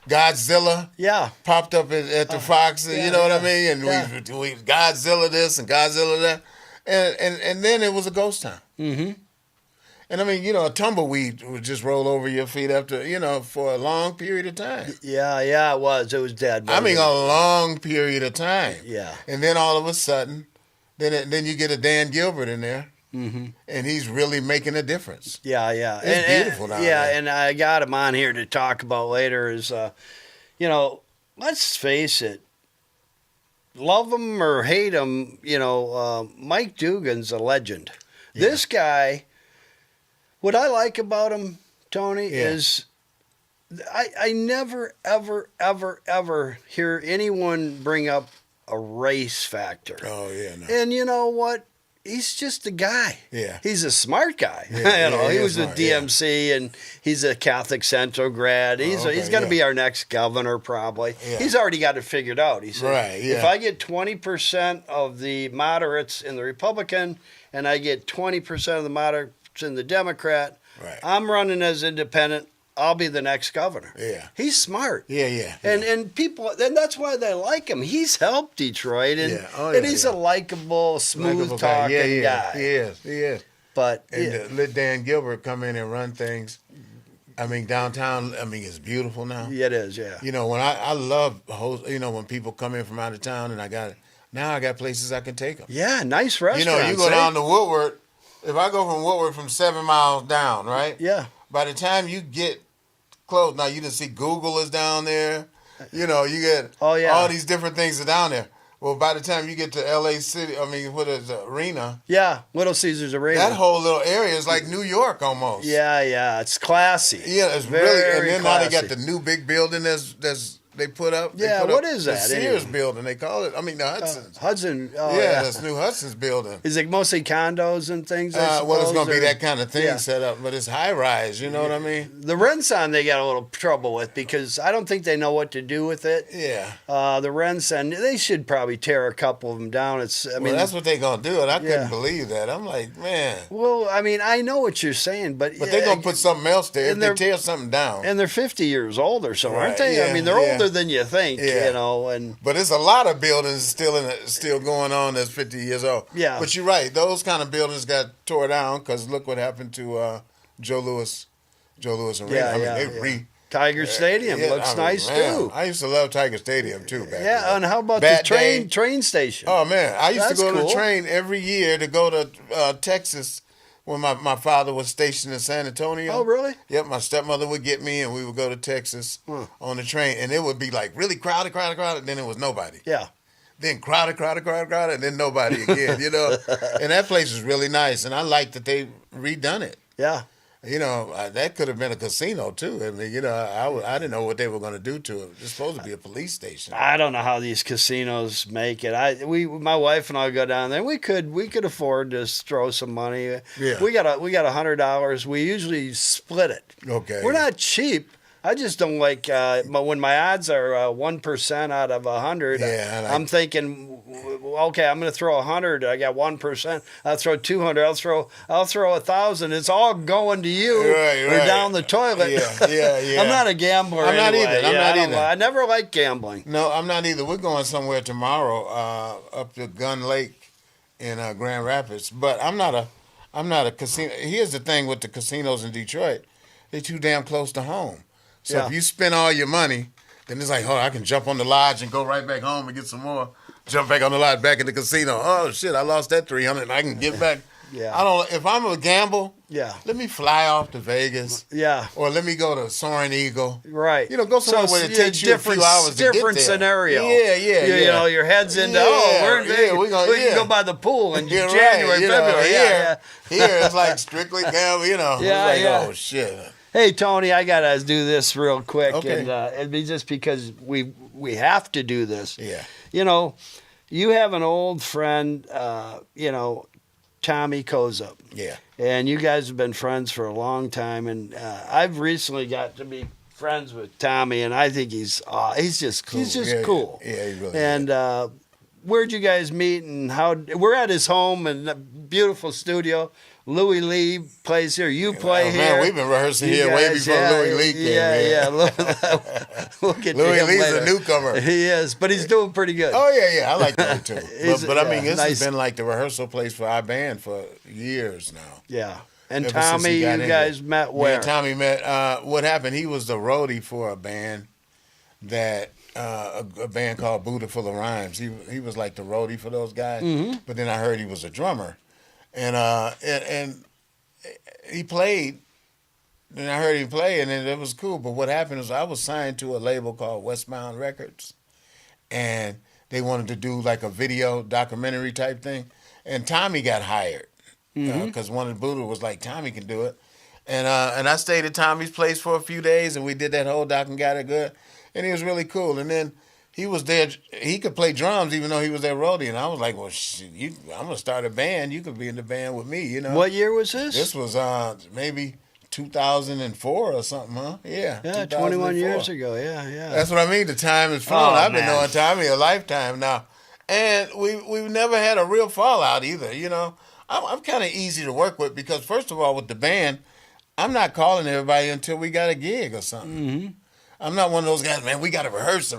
Godzilla Yeah. popped up at the Fox, yeah, you know what I yeah, mean? And yeah. we Godzilla this and Godzilla that. And then it was a ghost town. Mm-hmm. And I mean, you know, a tumbleweed would just roll over your feet after, you know, for a long period of time. Yeah, yeah, it was. It was dead. I mean, a long period of time. Yeah. And then all of a sudden, then you get a Dan Gilbert in there, Mm-hmm. and he's really making a difference. Yeah, yeah. It's beautiful down Yeah, there. and I got him on here to talk about later is, you know, let's face it, love him or hate him, you know, Mike Dugan's a legend. Yeah. This guy, what I like about him, Tony, Yeah. is I never, ever, ever, ever hear anyone bring up a race factor. Oh, yeah. No. And you know what? He's just a guy. Yeah. He's a smart guy. Yeah, you know, yeah, he he was is a smart, yeah. DMC and he's a Catholic Central grad. He's okay, he's going to yeah. be our next governor probably. Yeah. He's already got it figured out. He said, Right, yeah. if I get 20% of the moderates in the Republican and I get 20% of the moderates in the Democrat, Right. I'm running as independent. I'll be the next governor. Yeah. He's smart. Yeah, yeah. And people, and that's why they like him. He's helped Detroit, and, Yeah. Oh, and yeah, he's yeah. a likable, smooth Likable guy. talking Yeah. guy. He is. He is. But And yeah, to let Dan Gilbert come in and run things. I mean, downtown, I mean, it's beautiful now. it is, yeah. You know, when I love, you know, when people come in from out of town and I got places I can take them. Yeah, nice You restaurants. know, you go eh? down to Woodward. If I go from Woodward from 7 miles down, right? Yeah. By the time you get close, now you can see Google is down there. You know, you get all these different things are down there. Well, by the time you get to L.A. City, I mean, what is the arena? Yeah, Little Caesars Arena. That whole little area is like New York almost. Yeah, yeah, it's classy. Yeah, it's Very really. And then now they classy. got the new big building that's they put up. Yeah, put what up is the that, Sears anyway? building. They call it. I mean, the Hudson's. Hudson. Oh, yeah, yeah. that's New Hudson's building. Is it mostly condos and things? I Well, it's suppose, going to be or- that kind of thing Yeah. set up, but it's high rise. You know what I mean? The Renson they got a little trouble with because I don't think they know what to do with it. Yeah. The Renson, they should probably tear a couple of them down. I mean, That's what they gonna do, and I Yeah. couldn't believe that. I'm like, man. well, I mean, I know what you're saying, but But they're gonna put something else there if and they they're- tear something down. and they're 50 years old or so, aren't Right, they? I yeah, mean, they're yeah. older than you think, Yeah. you know. And But it's a lot of buildings still going on that's 50 years old. Yeah. But you're right; those kind of buildings got tore down because look what happened to Joe Louis Arena. Yeah, I mean, yeah, they yeah. Tiger Stadium yeah, looks I mean, nice man, too. I used to love Tiger Stadium too. Back Yeah, then. and how about Bat the Day. train station? Oh man, I used That's to go to cool. the train every year to go to Texas when my father was stationed in San Antonio. Oh, really? Yep, my stepmother would get me and we would go to Texas on the train, and it would be like really crowded, and then it was nobody. Yeah. Then crowded, and then nobody again, you know. And that place was really nice, and I liked that they redone it. Yeah. You know, that could have been a casino too. I mean, you know, I didn't know what they were going to do to it. It's supposed to be a police station. I don't know how these casinos make it. My wife and I go down there. We could afford to throw some money. Yeah. We got $100. We usually split it. Okay. We're not cheap. I just don't like when my odds are 1% out of 100. Yeah, I'm thinking, okay, I'm going to throw 100. I got 1%. I'll throw 200. I'll throw 1,000. It's all going to you or down the toilet. Yeah. I'm not a gambler. I'm not anyway. either. I'm not either. I never liked gambling. No, I'm not either. We're going somewhere tomorrow up to Gun Lake in Grand Rapids, but I'm not a casino. Here's the thing with the casinos in Detroit: they're too damn close to home. So if you spend all your money, then it's like, oh, I can jump on the lodge and go right back home and get some more. Jump back on the lodge, back in the casino. Oh shit, I lost that 300, and I can get back. Yeah. I don't. If I'm a gamble, let me fly off to Vegas. Yeah. Or let me go to Soaring Eagle. Right. You know, go somewhere where it takes you a few hours to get there. Different scenario. Yeah. You know, your head's into, we're in Vegas. We can go by the pool in January, February. Here it's like strictly gamble, you know. Oh, shit. Hey, Tony, I got to do this real quick. Okay. And it'd be just because we have to do this. Yeah. You know, you have an old friend, Tommy Kozup. Yeah. And you guys have been friends for a long time. And I've recently got to be friends with Tommy, and I think he's just cool. He's just cool. Yeah, he really And where'd you guys meet and how? We're at his home and a beautiful studio. Louis Lee plays here. You play here. Man, we've been rehearsing here way before Louis Lee came. Yeah. We'll get Louis to him Lee's later. a newcomer. He is, but he's doing pretty good. Oh, yeah. I like that too. But I mean, this nice. has been like the rehearsal place for our band for years now. Yeah. And Ever since Tommy, he got you guys in met where? Me and Tommy met. What happened? He was the roadie for a band that a band called Buddha Full of Rhymes. He was like the roadie for those guys. Mm-hmm. But then I heard he was a drummer, and he played. Then I heard him play, and then it was cool. But what happened is I was signed to a label called Westbound Records, and they wanted to do like a video documentary type thing. And Tommy got hired because one of the Buddha was like, Tommy can do it. And I stayed at Tommy's place for a few days, and we did that whole doc and got it good. And he was really cool. And then he was there. He could play drums even though he was there roadie. And I was like, well, shit, I'm going to start a band. You could be in the band with me, you know. What year was this? This was maybe 2004 or something, huh? Yeah. Yeah, 21 years ago. Yeah. That's what I mean. The time has flown. I've been man. knowing Tommy a lifetime now. And we've never had a real fallout either, you know. I'm kind of easy to work with because, first of all, with the band, I'm not calling everybody until we got a gig or something. Mm-hmm. I'm not one of those guys, man, we got to rehearse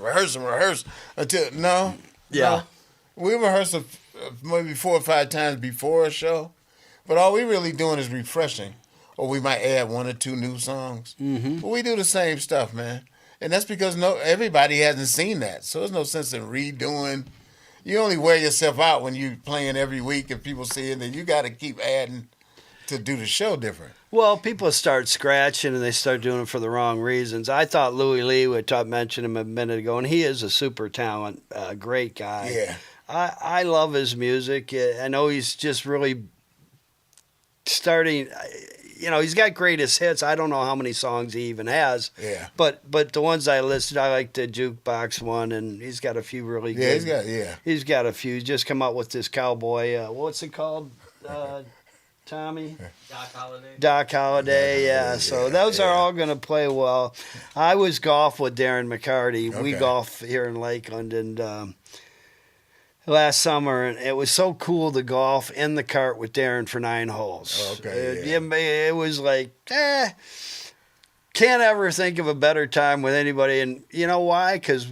until, no. Yeah. No. We rehearse maybe 4 or 5 times before a show, but all we really doing is refreshing, or we might add 1 or 2 new songs. Mm-hmm. But we do the same stuff, man. And that's because everybody hasn't seen that, so there's no sense in redoing. You only wear yourself out when you're playing every week and people see it, and you got to keep adding to do the show different. Well, people start scratching and they start doing it for the wrong reasons. I thought Louis Lee, mentioned him a minute ago, and he is a super talent, great guy. Yeah. I love his music. I know he's just really starting. You know, he's got greatest hits. I don't know how many songs he even has. Yeah. But the ones I listed, I like the Jukebox one, and he's got a few really good. He's got a few. He's just come out with this cowboy. What's it called? Tommy? Doc Holliday, yeah. So those are all going to play well. I was golf with Darren McCarty. Okay. We golf here in Lakeland, and last summer, and it was so cool to golf in the cart with Darren for 9 holes. It was like, can't ever think of a better time with anybody. And you know why? Because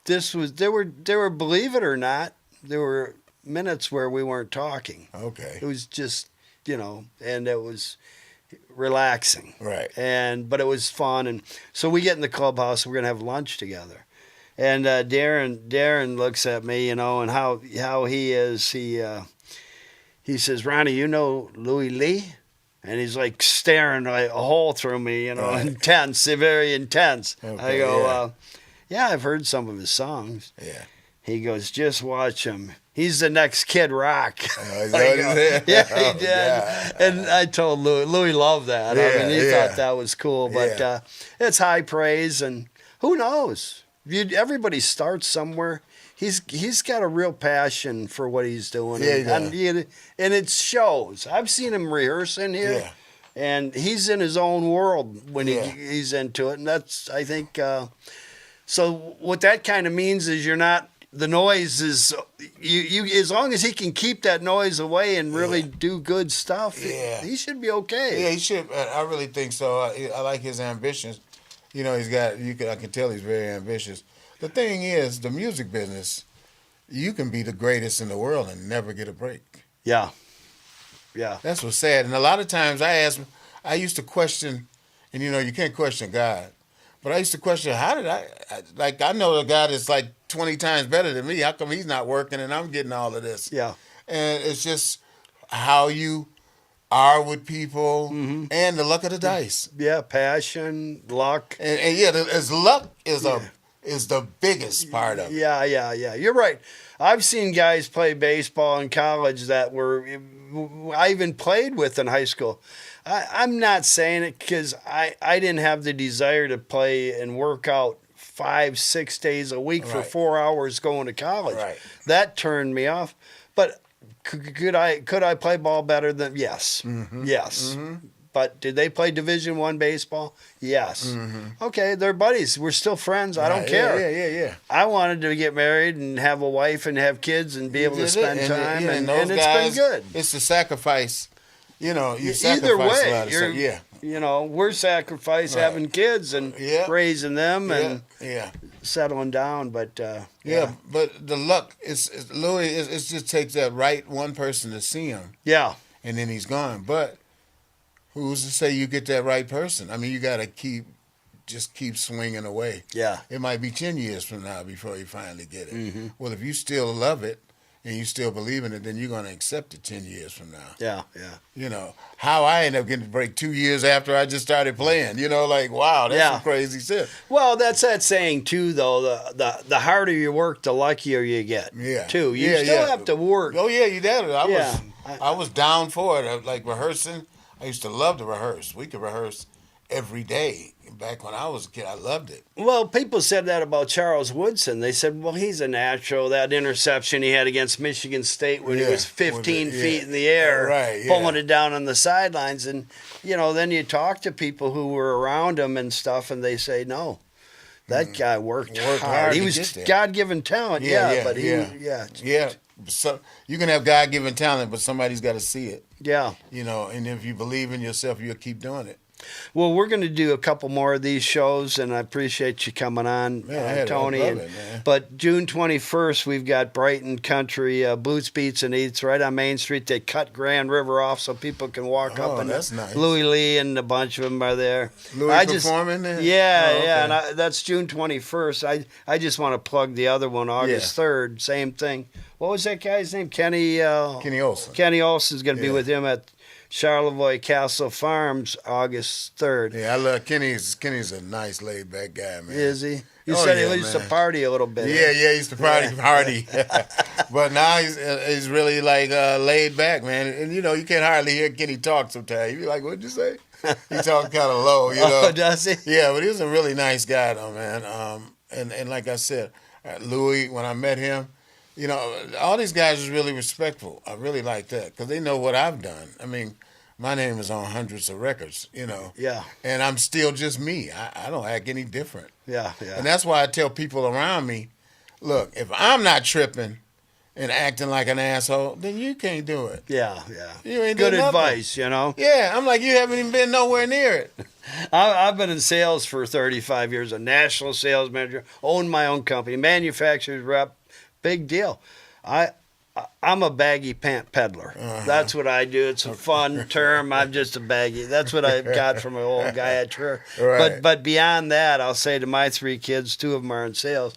there were, believe it or not, there were minutes where we weren't talking. Okay. It was just, and it was relaxing. Right. But it was fun. And so we get in the clubhouse, we're going to have lunch together. And Darren looks at me, and how he is. He says, Ronnie, you know Louis Lee? And he's like staring like a hole through me, right. Intense, very intense. Okay, I go, yeah, I've heard some of his songs. Yeah. He goes, just watch him. He's the next Kid Rock. Is that what he said? Yeah, he Oh, did. God. And I told Louis. Louis loved that. I mean, he thought that was cool. But it's high praise, and who knows? Everybody starts somewhere. He's got a real passion for what he's doing. And it shows. I've seen him rehearse in here. Yeah. And he's in his own world when he's into it. And that's, I think, so what that kind of means is you're not, the noise is, you as long as he can keep that noise away and really do good stuff, he should be okay. Yeah, he should. I really think so. I like his ambitions. You know, I can tell he's very ambitious. The thing is, the music business, you can be the greatest in the world and never get a break. Yeah. Yeah. That's what's sad. And a lot of times I used to question, and you know, you can't question God, but I used to question, how did I know a guy that's like 20 times better than me. How come he's not working and I'm getting all of this? Yeah. And it's just how you are with people and the luck of the dice. Yeah, passion, luck. And luck is the biggest part of it. Yeah. You're right. I've seen guys play baseball in college that I even played with in high school. I'm not saying it because I didn't have the desire to play and work out 5-6 days a week for 4 hours going to college. Right. That turned me off. But could I play ball better than? Yes. Yes. But did they play Division I baseball? Yes. Okay, they're buddies. We're still friends. I don't care. Yeah. I wanted to get married and have a wife and have kids and be able to spend time, and those it's guys, been good. It's the sacrifice. You know, you either sacrifice way, a lot of stuff. You know, we're sacrificing having kids and raising them and settling down. But but the luck is Louis. It just takes that right one person to see him. Yeah, and then he's gone. But who's to say you get that right person? I mean, you got to keep swinging away. Yeah, it might be 10 years from now before you finally get it. Well, if you still love it and you still believe in it, then you're going to accept it 10 years from now. Yeah. You know, how I ended up getting to break 2 years after I just started playing. You know, like, wow, that's some crazy stuff. Well, that's that saying, too, though. The harder you work, the luckier you get. Yeah. Too. You still have to work. Oh, yeah, you did. I was down for it. Like rehearsing, I used to love to rehearse. We could rehearse every day. Back when I was a kid, I loved it. Well, people said that about Charles Woodson. They said, well, he's a natural. That interception he had against Michigan State when he was 15 feet in the air, pulling it down on the sidelines. And, you know, then you talk to people who were around him and stuff, and they say, no, that guy worked hard. He was God-given talent, So you can have God-given talent, but somebody's got to see it. Yeah. You know, and if you believe in yourself, you'll keep doing it. Well, we're going to do a couple more of these shows, and I appreciate you coming on, Tony. But June 21st, we've got Brighton Country Boots, Beats, and Eats right on Main Street. They cut Grand River off so people can walk up. And that's nice. Louis Lee and a bunch of them are there. Louis performing there? Yeah, and that's June 21st. I just want to plug the other one, August 3rd, same thing. What was that guy's name? Kenny Olson. Kenny Olson's going to be with him at Charlevoix Castle Farms, August 3rd. Yeah, I love Kenny's a nice laid back guy, man. Is he? You said he used to party a little bit. Yeah, he used to party hardy. But now he's really like laid back, man. And you know, you can't hardly hear Kenny talk sometimes. You be like, what'd you say? He talks kind of low, you know. Oh, does he? Yeah, but he was a really nice guy though, man. And like I said, Louis, when I met him, you know, all these guys is really respectful. I really like that because they know what I've done. I mean, my name is on hundreds of records, you know. Yeah. And I'm still just me. I don't act any different. Yeah. And that's why I tell people around me, look, if I'm not tripping and acting like an asshole, then you can't do it. Yeah. You ain't good doing nothing. Advice, you know. Yeah, I'm like, you haven't even been nowhere near it. I've been in sales for 35 years, a national sales manager, owned my own company, manufacturer's rep. Big deal. I'm a baggy pant peddler. That's what I do. It's a fun term. I'm just a baggy. That's what I got from an old guy at church. Right. But beyond that, I'll say to my 3 kids, 2 of them are in sales.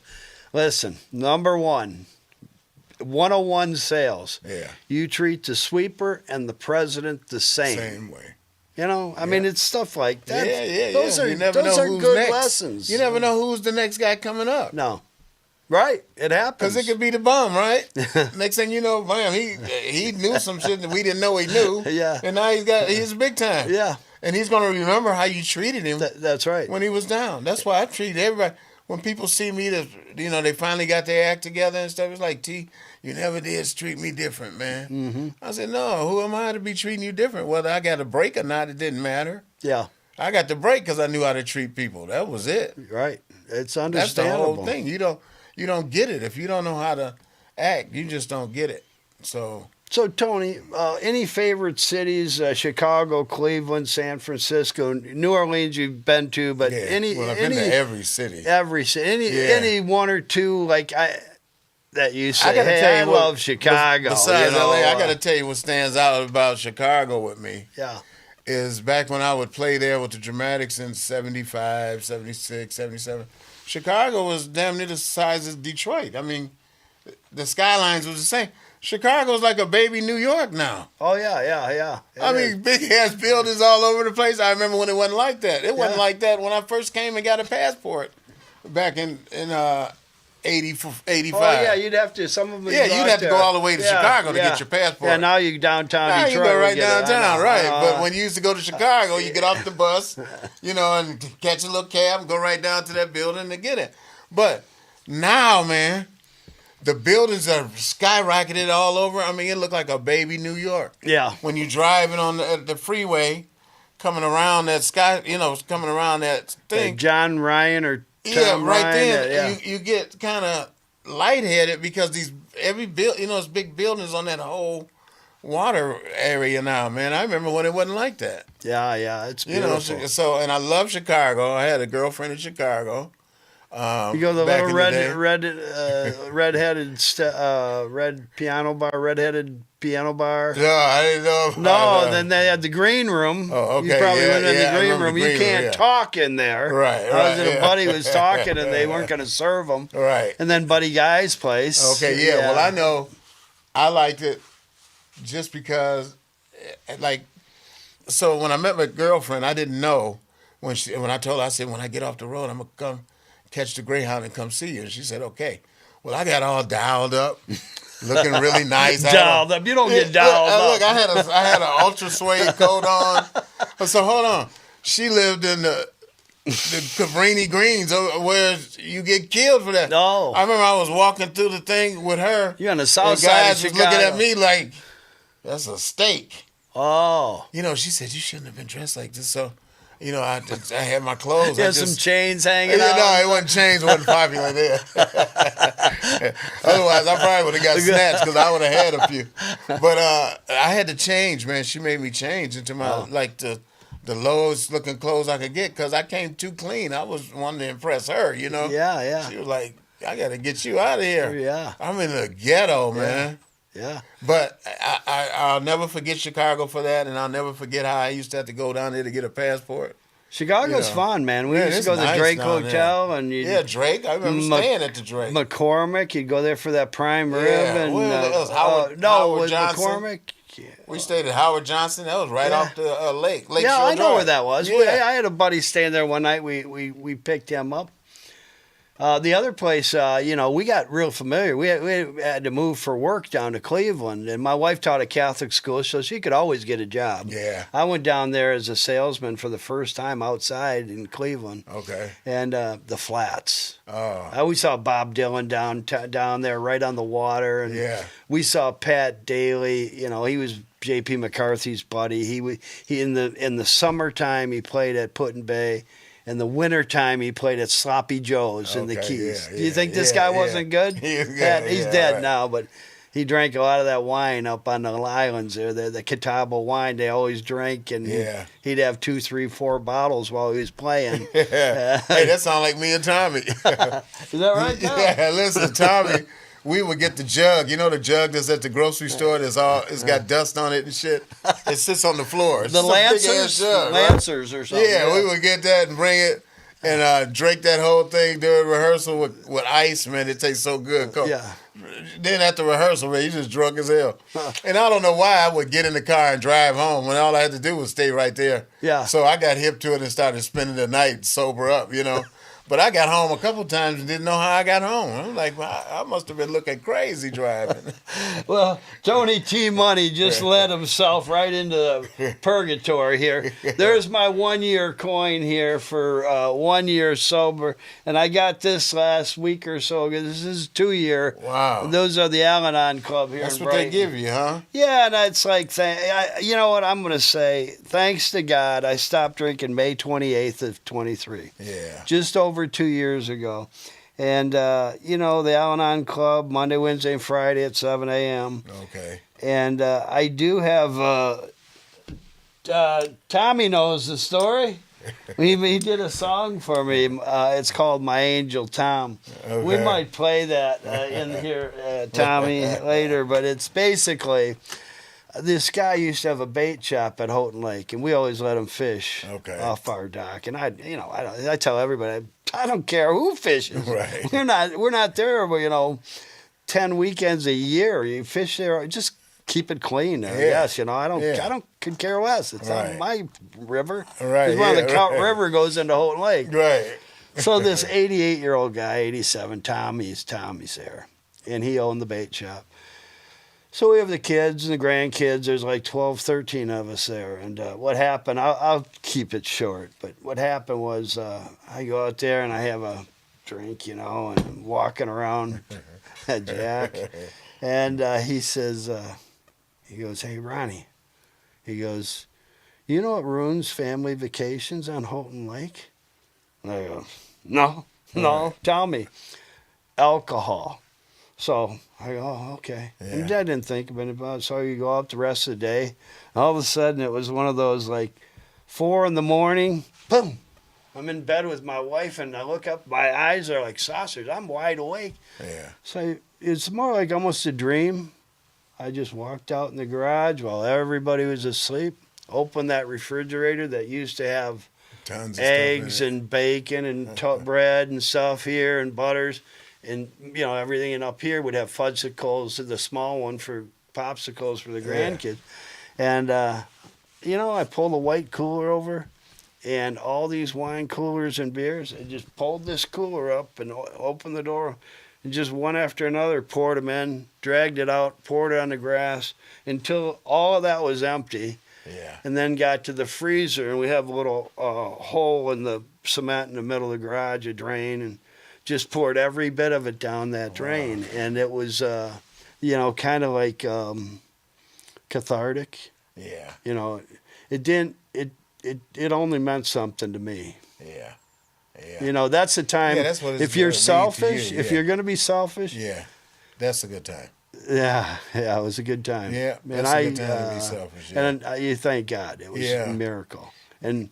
Listen, number 101 sales. Yeah. You treat the sweeper and the president the same. Same way. You know, I mean, it's stuff like that. Yeah. Those are good lessons. You never know who's the next guy coming up. No. Right. It happens. Because it could be the bum, right? Next thing you know, bam, he knew some shit that we didn't know he knew. Yeah. And now he's big time. Yeah. And he's going to remember how you treated him. That's right. When he was down. That's why I treat everybody. When people see me, they finally got their act together and stuff, it's like, T, you never did treat me different, man. Mm-hmm. I said, no, who am I to be treating you different? Whether I got a break or not, it didn't matter. Yeah. I got the break because I knew how to treat people. That was it. Right. It's understandable. That's the whole thing. You don't get it. If you don't know how to act, you just don't get it. So Tony, any favorite cities? Chicago, Cleveland, San Francisco, New Orleans. You've been to, but I've been to every city. Every city. Any one or two that you say. I I love Chicago. Besides LA, I got to tell you what stands out about Chicago with me. Yeah. Is back when I would play there with the Dramatics in 75, 76, 77. Chicago was damn near the size of Detroit. I mean, the skylines was the same. Chicago's like a baby New York now. Oh, yeah. I mean, big-ass buildings all over the place. I remember when it wasn't like that. It wasn't like that when I first came and got a passport back in 85. Oh, yeah, you'd have to, some of them. Yeah, you'd have to go all the way to Chicago to get your passport. Yeah, now you downtown now Detroit. You go right downtown, right. But when you used to go to Chicago, you get off the bus, and catch a little cab and go right down to that building to get it. But now, man, the buildings are skyrocketed all over. I mean, it looked like a baby New York. Yeah. When you're driving on the freeway, coming around that coming around that thing. Like John Ryan or Tom right Ryan, then you get kind of lightheaded because it's big buildings on that whole water area now, man. I remember when it wasn't like that. Yeah, it's beautiful. So and I love Chicago. I had a girlfriend in Chicago. You go to the little redheaded piano bar. No, I didn't know. No, then they had the green room. Oh, okay. You probably went in the green room. You can't talk in there. Right. I was at a buddy was talking, and they weren't going to serve them. Right. And then Buddy Guy's place. Okay, yeah. Well, I know I liked it just because, so when I met my girlfriend, I didn't know when I told her, I said, when I get off the road, I'm going to come catch the Greyhound and come see you. And she said, okay. Well, I got all dialed up, looking really nice. Dialed up? You don't get dialed up. Look, I had an ultra suede coat on. So hold on. She lived in the Cabrini Greens where you get killed for that. No. I remember I was walking through the thing with her. You're on the south side of Chicago. Guys was looking at me like, that's a steak. Oh. She said, you shouldn't have been dressed like this. So, I had my clothes. You had some chains hanging out. No, it wasn't chains. It wasn't popular there. Otherwise, I probably would have got snatched because I would have had a few. But I had to change, man. She made me change into my, the lowest looking clothes I could get because I came too clean. I was wanting to impress her, Yeah. She was like, I got to get you out of here. Yeah. I'm in the ghetto, man. Yeah. But I'll never forget Chicago for that, and I'll never forget how I used to have to go down there to get a passport. Chicago's fun, man. We used to go to the Drake Hotel. And Drake. I remember staying at the Drake. McCormick. You'd go there for that prime rib. And, it was Howard Johnson. McCormick. Yeah. We stayed at Howard Johnson. That was right off the lake. Yeah, I know where that was. Yeah. I had a buddy staying there one night. We picked him up. The other place, we got real familiar. We had to move for work down to Cleveland, and my wife taught a Catholic school, so she could always get a job. Yeah. I went down there as a salesman for the first time outside in Cleveland. Okay. And the Flats. Oh. We saw Bob Dylan down there right on the water, and we saw Pat Daly. He was J.P. McCarthy's buddy. He in the summertime he played at Put-in Bay. In the wintertime, he played at Sloppy Joe's in the Keys. Do you think this guy wasn't good? He's dead now, but he drank a lot of that wine up on the islands there, the Catawba wine they always drank, and he'd have 2, 3, 4 bottles while he was playing. Hey, that sounds like me and Tommy. Is that right, Tom? Yeah, listen, Tommy. We would get the jug. You know the jug that's at the grocery store it's got dust on it and shit? It sits on the floor. It's the Lancers? Jug, Lancers or something. Yeah, we would get that and bring it and drink that whole thing during rehearsal with ice, man. It tastes so good. Yeah. Then after rehearsal, man, you just drunk as hell. And I don't know why I would get in the car and drive home when all I had to do was stay right there. Yeah. So I got hip to it and started spending the night sober up, But I got home a couple times and didn't know how I got home. I'm like, well, I must have been looking crazy driving. Well, Tony T. Money just led himself right into the purgatory here. There's my 1 year coin here for 1 year sober. And I got this last week or so. This is 2 year. Wow. Those are the Al-Anon Club here. That's in what they Brighton. give you, huh? Yeah, and it's like, you know what I'm going to say? Thanks to God, I stopped drinking May 28th of 23. Yeah. Just over 2 years ago. And, you know, the Al-Anon Club, Monday, Wednesday, and Friday at 7 a.m. Okay. And I do have, Tommy knows the story. He did a song for me. It's called My Angel Tom. Okay. We might play that in here, Tommy, later. But it's basically, this guy used to have a bait shop at Houghton Lake, and we always let him fish off our dock. And I tell everybody, I don't care who fishes. Right. We're not there, but 10 weekends a year. You fish there, just keep it clean. Yes, I could care less. It's on my river. Right. Because one of the Count River goes into Houghton Lake. Right. So this 88-year-old guy, 87, Tommy's there, and he owned the bait shop. So we have the kids and the grandkids. There's like 12, 13 of us there. And what happened, I'll keep it short, but what happened was I go out there and I have a drink, and I'm walking around at Jack. And he says, he goes, "Hey, Ronnie," he goes, "You know what ruins family vacations on Houghton Lake?" And I go, No, tell me. Alcohol. So I go, oh, okay. Yeah. And I didn't think about it. So you go out the rest of the day. All of a sudden, it was one of those, like, 4 in the morning. Boom. I'm in bed with my wife, and I look up. My eyes are like saucers. I'm wide awake. Yeah. So it's more like almost a dream. I just walked out in the garage while everybody was asleep, opened that refrigerator that used to have Tons of eggs stuff in it. and bacon and bread and stuff here and butters and everything, and up here would have fudgsicles, the small one for popsicles for the grandkids. And I pulled a white cooler over and all these wine coolers and beers. I just pulled this cooler up and opened the door and just one after another poured them in, dragged it out, poured it on the grass until all of that was empty. Yeah. And then got to the freezer, and we have a little hole in the cement in the middle of the garage, a drain, and just poured every bit of it down that drain. Wow. And it was, kind of like cathartic. Yeah. It didn't. It only meant something to me. Yeah. Yeah. That's the time. Yeah, that's what it's if you're mean to selfish, you, if you're going to be selfish. Yeah. That's a good time. Yeah, it was a good time. Yeah, and that's a good time to be selfish. Yeah. And you thank God, it was a miracle. And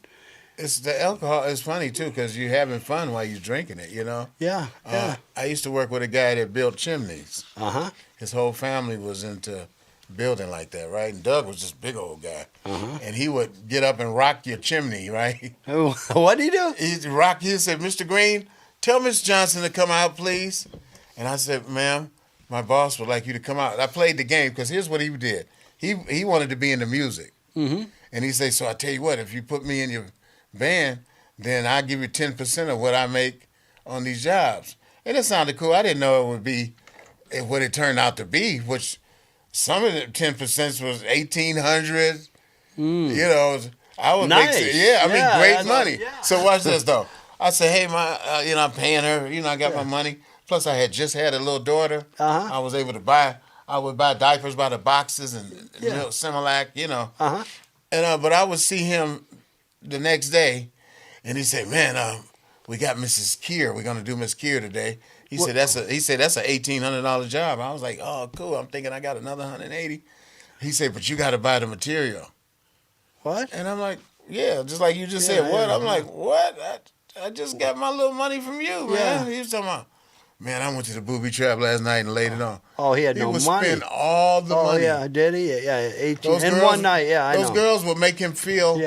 it's the alcohol is funny too because you're having fun while you're drinking it. Yeah. I used to work with a guy that built chimneys. His whole family was into building like that, right? And Doug was this big old guy, and he would get up and rock your chimney, right? What did he do? He'd rock. He said, "Mr. Green, tell Miss Johnson to come out, please." And I said, "Ma'am, my boss would like you to come out." I played the game because here's what he did. He wanted to be in the music. And he said, "So I tell you what, if you put me in your band, then I'll give you 10% of what I make on these jobs." And it sounded cool. I didn't know it would be what it turned out to be, which some of the 10% was $1,800. I would nice. make great money. Yeah. So watch this though. I said, "Hey, I'm paying her. I got my money. Plus, I had just had a little daughter. I was able to buy. I would buy diapers by the boxes and milk, Similac, And but I would see him the next day, and he said, "Man, we got Mrs. Keir. We're gonna do Miss Keir today." He said that's a $1,800 job. I was like, "Oh, cool." I'm thinking I got another $180. He said, "But you got to buy the material." What? And I'm like, "Yeah, just like you just said." What? I'm like, "What? I just got my little money from you, man." He was talking about. Man, I went to the booby trap last night and laid it on. Oh, he had no money. He would spend all the money. Oh, yeah, did he? Yeah, 18. In one night, I know. Those girls would make him feel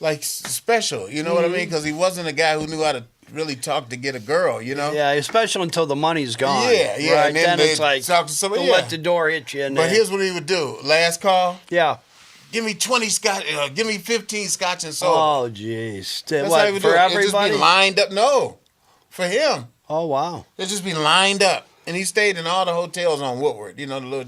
like special. You know what I mean? Because he wasn't a guy who knew how to really talk to get a girl, Yeah, special until the money's gone. Yeah. Right? And then it's like, talk to somebody, let the door hit you. But here's what he would do. Last call. Yeah. Give me 20 scotch. Give me 15 scotch and soda. Oh, jeez. That's what, how he would for do it. everybody? It'd just be lined up. No. for him. Oh, wow. They'd just be lined up. And he stayed in all the hotels on Woodward. You know,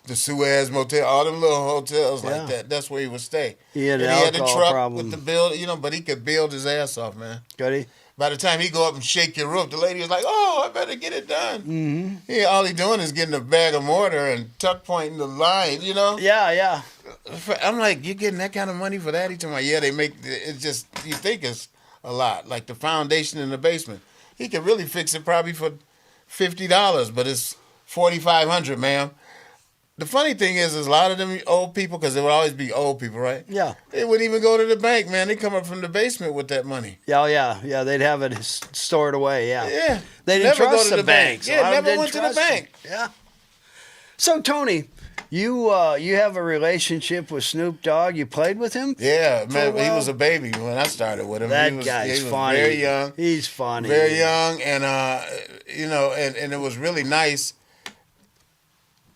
the Suez Motel, all them little hotels like that. That's where he would stay. He had and an he had the alcohol truck problem. with the build, but he could build his ass off, man. Could he? By the time he go up and shake your roof, the lady was like, "Oh, I better get it done." Mm-hmm. Yeah, all he doing is getting a bag of mortar and tuck pointing the line, Yeah. I'm like, "You getting that kind of money for that?" He told me, "Yeah, they make it. Just you think it's a lot, like the foundation in the basement. He could really fix it probably for $50, but it's $4,500, ma'am." The funny thing is a lot of them old people, because there would always be old people, right? Yeah. They wouldn't even go to the bank, man. They come up from the basement with that money. Yeah. They'd have it stored away. Yeah. Yeah. They didn't never trust go to the banks. bank. Yeah, never went to the bank. Yeah. So Tony, you have a relationship with Snoop Dogg. You played with him? Yeah, man. He was a baby when I started with him. That he was guy's funny. Very young. He's funny. Very young, and and it was really nice.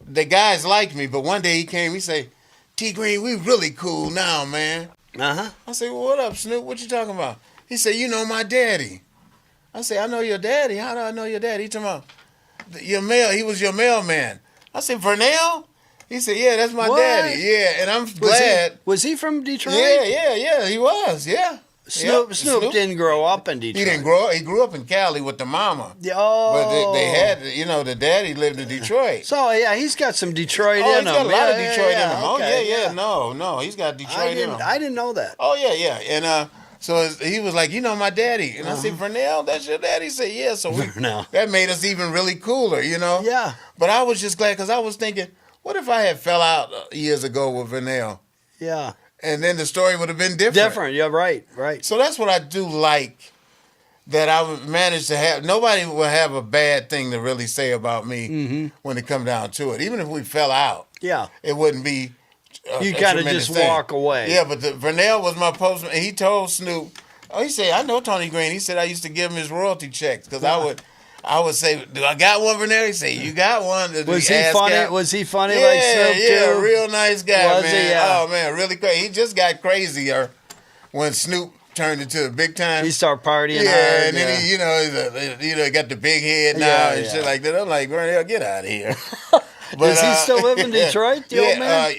The guys liked me, but one day he came. He said, "T Green, we really cool now, man." I said, "Well, what up, Snoop? What you talking about?" He said, "You know my daddy." I said, "I know your daddy. How do I know your daddy?" He talking about he was your mailman. I said, "Vernell?" He said, "Yeah, that's my daddy." Yeah, and I'm glad. Was he from Detroit? Yeah, he was. Yeah. Snoop didn't grow up in Detroit. He didn't grow up. He grew up in Cali with the mama. Oh. But they had, the daddy lived in Detroit. So, yeah, he's got some Detroit in him. He's got a lot of Detroit in him. Okay, No, he's got Detroit in him. I didn't know that. Oh, yeah. And so he was like, my daddy. And I said, "Vernell, that's your daddy?" He said, "Yeah." So that made us even really cooler, Yeah. But I was just glad because I was thinking, what if I had fell out years ago with Vernell? Yeah. And then the story would have been different. Yeah, right. So that's what I do like, that I would manage to have. Nobody will have a bad thing to really say about me when it come down to it. Even if we fell out, it wouldn't be. You kind of just walk away. Yeah, but Vernell was my postman, and he told Snoop. Oh, he said, "I know Tony Green." He said, "I used to give him his royalty checks because I would say, 'Do I got one, Vernell?' He said, 'You got one.'" Was he funny? Was he funny Yeah, like Snoop too? Yeah, real nice guy, Was man. he? Yeah. Oh man, really crazy. He just got crazier when Snoop turned into the big time. He started partying hard. And then he got the big head now and shit like that. I'm like, Vernell, get out of here. But, does he still live in Detroit, the old man?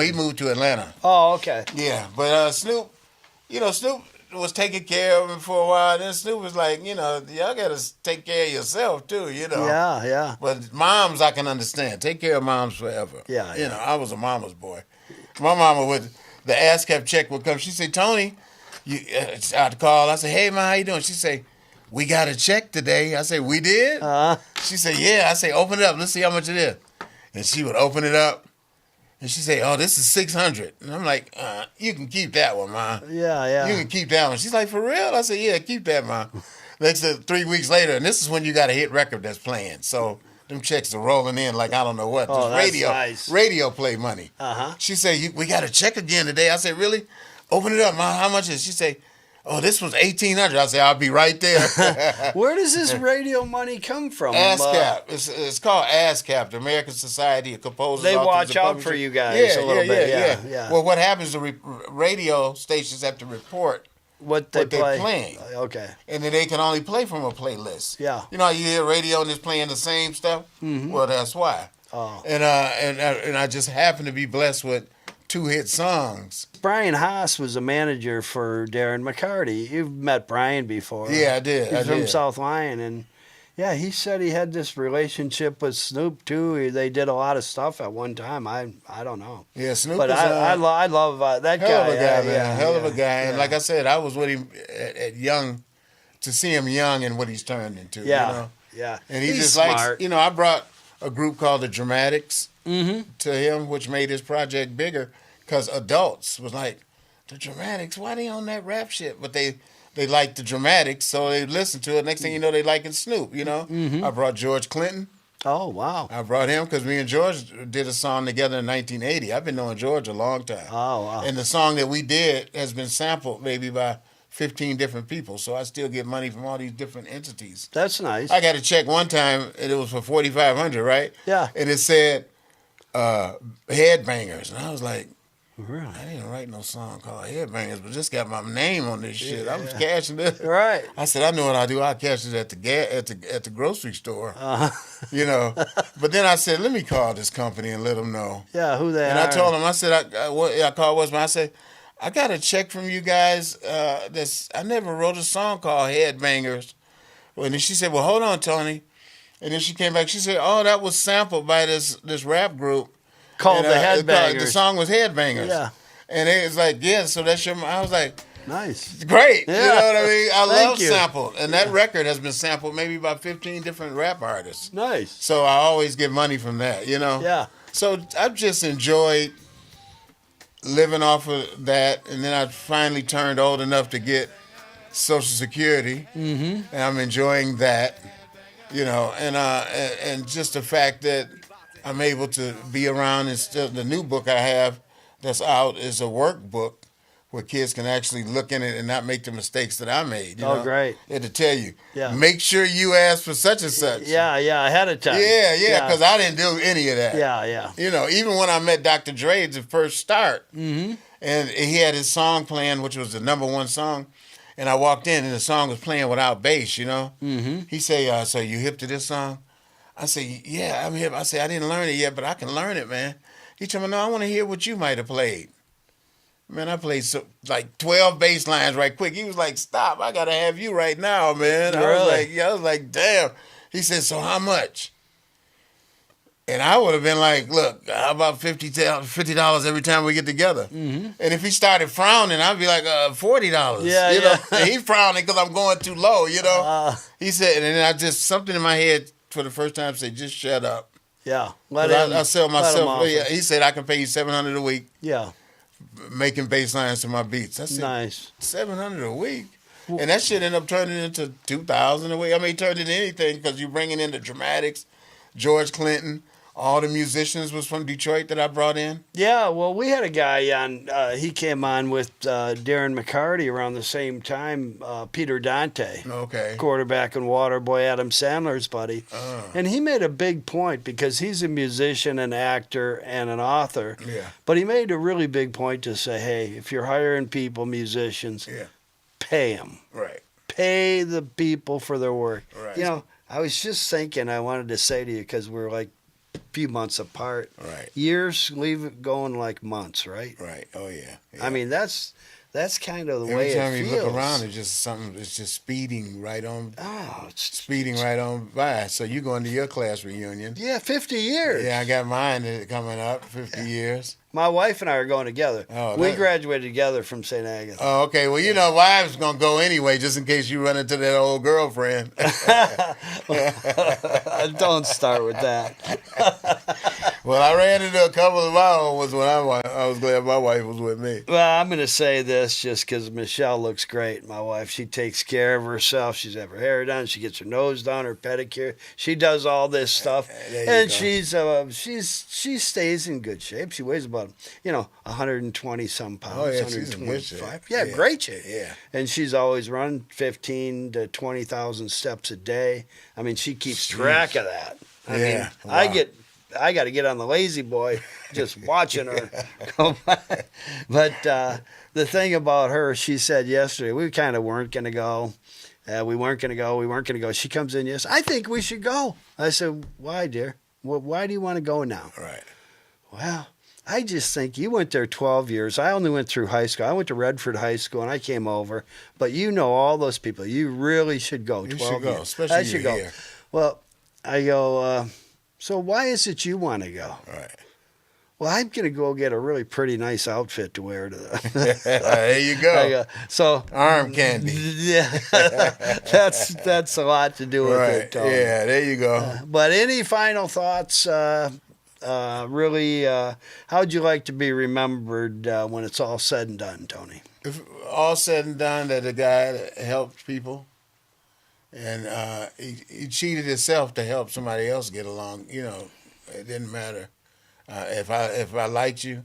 He moved to Atlanta. Oh, okay. Yeah, but Snoop, Snoop was taking care of him for a while. Then Snoop was like, y'all got to take care of yourself too, Yeah. But moms, I can understand. Take care of moms forever. Yeah. I was a mama's boy. My mama the ASCAP check would come. She said, "Tony," I'd call. I said, "Hey, ma, how you doing?" She say, "We got a check today." I said, "We did?" She said, "Yeah." I say, "Open it up. Let's see how much it is." And she would open it up. And she said, "Oh, this is $600." And I'm like, "You can keep that one, ma." Yeah. You can keep that one. She's like, "For real?" I said, "Yeah, keep that, ma." Next 3 weeks later, and this is when you got a hit record that's playing. So them checks are rolling in like I don't know what. Oh, Just that's nice. Radio play money. She said, "We got a check again today." I said, "Really?" "Open it up, ma. How much is it?" She said, "Oh, this was $1,800. I said, "I'll be right there." Where does this radio money come from? ASCAP. It's called ASCAP, the American Society of Composers. They Authors, watch and out Publishers. for you guys a little bit. Yeah. Well, what happens? The radio stations have to report what they're playing. Okay. And then they can only play from a playlist. Yeah. How you hear radio and it's playing the same stuff? Mm-hmm. Well, that's why. Oh. And I just happen to be blessed with 2 hit songs. Brian Haas was a manager for Darren McCarty. You've met Brian before. Yeah, I did. He's from South Lyon, and he said he had this relationship with Snoop too. They did a lot of stuff at one time. I don't know. Yeah, Snoop. But I love that guy. Hell of a guy, man. Hell of a guy. Yeah. And like I said, I was with him at young, to see him young and what he's turned into. Yeah. And he's just smart. likes. I brought a group called the Dramatics to him, which made his project bigger. Because adults was like, the Dramatics, why they on that rap shit? But they liked the Dramatics, so they listened to it. Next thing you know, they liking Snoop, I brought George Clinton. Oh, wow. I brought him because me and George did a song together in 1980. I've been knowing George a long time. Oh, wow. And the song that we did has been sampled maybe by 15 different people, so I still get money from all these different entities. That's nice. I got a check one time, and it was for $4,500, right? Yeah. And it said, headbangers. And I was like, Really? I didn't write no song called Headbangers, but just got my name on this shit. I was cashing it. Right. I said, I know what I do. I cash it at the grocery store. Uh-huh. You know. But then I said, let me call this company and let them know. Yeah, who they and are. I told them, I said, I called Westman. I said, I got a check from you guys. I never wrote a song called Headbangers. And then she said, well, hold on, Tony. And then she came back. She said, oh, that was sampled by this rap group. Called the Headbangers. The song was Headbangers. Yeah. And it was like, yeah, so that's your... I was like... Nice. Great. Yeah. You know what I mean? I love you. sample. And that record has been sampled maybe by 15 different rap artists. Nice. So I always get money from that, you know? Yeah. So I've just enjoyed living off of that. And then I finally turned old enough to get Social Security. Mm-hmm. And I'm enjoying that, you know. And just the fact that I'm able to be around, and still the new book I have that's out is a workbook where kids can actually look in it and not make the mistakes that I made. You know? Great. It'll tell you, yeah. Make sure you ask for such and such. Yeah, ahead of time. Yeah, because I didn't do any of that. Yeah. You know, even when I met Dr. Dre at the first start, mm-hmm. and he had his song playing, which was the #1 song, and I walked in and the song was playing without bass, you know? Mm-hmm. He said, so you hip to this song? I said, yeah, I'm hip. I said, I didn't learn it yet, but I can learn it, man. He told me, no, I want to hear what you might have played. Man, I played like 12 bass lines right quick. He was like, stop, I got to have you right now, man. Really? I was like, damn. He said, so how much? And I would have been like, look, how about $50 every time we get together? Mm-hmm. And if he started frowning, I'd be like, $40. Yeah, you know? And he's frowning because I'm going too low, you know? He said, and then I just, something in my head for the first time said, just shut up. Yeah. I sell myself. He said, I can pay you $700 a week. Yeah. Making bass lines to my beats. I said, nice. $700 a week? And that shit ended up turning into $2,000 a week. I mean, it turned into anything because you're bringing in the dramatics, George Clinton. All the musicians was from Detroit that I brought in. Yeah, well, we had a guy on. He came on with Darren McCarty around the same time. Peter Dante, okay, quarterback and Waterboy, Adam Sandler's buddy, and he made a big point because he's a musician, an actor, and an author. Yeah. But he made a really big point to say, hey, if you're hiring people, musicians, pay them. Right. Pay the people for their work. Right. You know, I was just thinking. I wanted to say to you because we're like few months apart. Right. Years, leave it going like months, right? Right. Oh yeah. I mean, that's kind of the way it feels. Every time you look around, it's just something. It's just speeding right on. Oh, it's speeding right on by. So you going to your class reunion? Yeah, 50 years. Yeah, I got mine coming up. 50 years. My wife and I are going together. We graduated together from St. Agatha. Oh, okay. Well, you know, wives gonna go anyway, just in case you run into that old girlfriend. Don't start with that. Well, I ran into a couple of my own ones when I was glad my wife was with me. Well, I'm going to say this just because Michelle looks great. My wife, she takes care of herself. She's have her hair done. She gets her nose done, her pedicure. She does all this stuff, and she stays in good shape. She weighs about 120 some pounds. Oh yeah, 125. she's in good shape. Yeah, great shape. Yeah, and she's always running 15 to 20,000 steps a day. I mean, she keeps track of that. I mean, wow. I got to get on the lazy boy just watching her go by. But the thing about her, she said yesterday, we kind of weren't going to go. We weren't going to go. She comes in, yes, I think we should go. I said, why, dear? Well, why do you want to go now? Right. Well, I just think you went there 12 years. I only went through high school. I went to Redford High School, and I came over. But you know all those people. You really should go. You 12 should go, years. especially I should go. Here. Well, I go, so why is it you want to go? Right. Well, I'm going to go get a really pretty nice outfit to wear to the... There you go. So arm candy. Yeah, that's a lot to do with it. Tony. Yeah, there you go. But any final thoughts? Really, how'd you like to be remembered when it's all said and done, Tony? If all said and done, that the guy that helped people, and he cheated himself to help somebody else get along. You know, it didn't matter. If I liked you,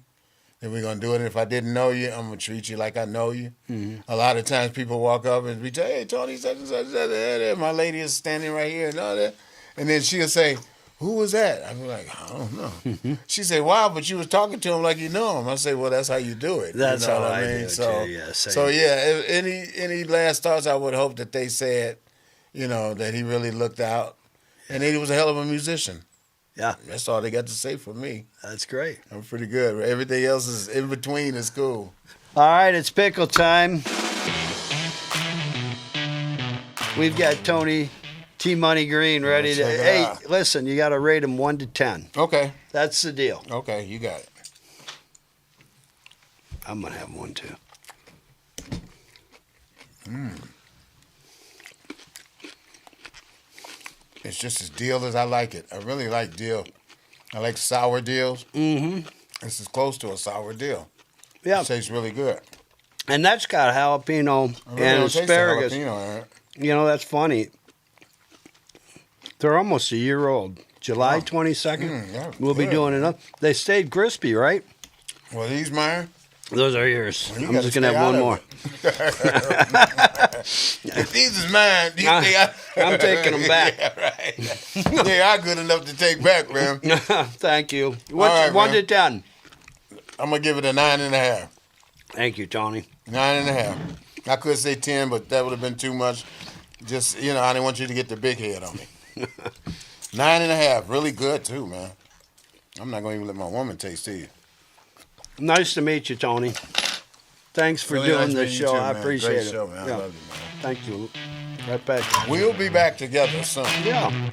then we're gonna do it. And if I didn't know you, I'm gonna treat you like I know you. Mm-hmm. A lot of times people walk up and be, hey, Tony, such and such, my lady is standing right here and all that, and then she'll say, who was that? I was like, I don't know. She said, wow, but you was talking to him like you know him. I said, well, that's how you do it. That's you know how what I mean? do So, too. Yeah, same. so yeah, any last thoughts, I would hope that they said, you know, that he really looked out. And he was a hell of a musician. Yeah. That's all they got to say for me. That's great. I'm pretty good. Everything else is in between is cool. All right, it's pickle time. We've got Tony T Money Green ready to. Check it Hey, out. listen, you got to rate him 1 to 10. Okay. That's the deal. Okay, you got it. I'm gonna have one too. It's just as deal as I like it. I really like deal. I like sour deals. Mm-hmm. This is close to a sour deal. Yeah, It tastes really good. and that's got jalapeno I really and don't taste the asparagus. jalapeno in it. You know, that's funny. They're almost a year old. July 22nd. Yeah, We'll be good. doing another. They stayed crispy, right? Well, these mine. Those are yours. Well, you I'm gotta just gonna stay have one out more. of If these is mine, you Nah, think I'm taking 'em back. Yeah, right. They are good enough to take back, man. Thank you. What's right, 1 man. to 10? I'm gonna give it a 9.5. Thank you, Tony. 9.5. I could say 10, but that would have been too much. Just I didn't want you to get the big head on me. 9.5, really good too, man. I'm not gonna even let my woman taste it. Nice to meet you, Tony. Thanks for Really doing nice this meeting you show. too, I man. appreciate Great it. show, man. I Yeah. love you, man. Thank you. Right back. We'll be back together soon. Yeah.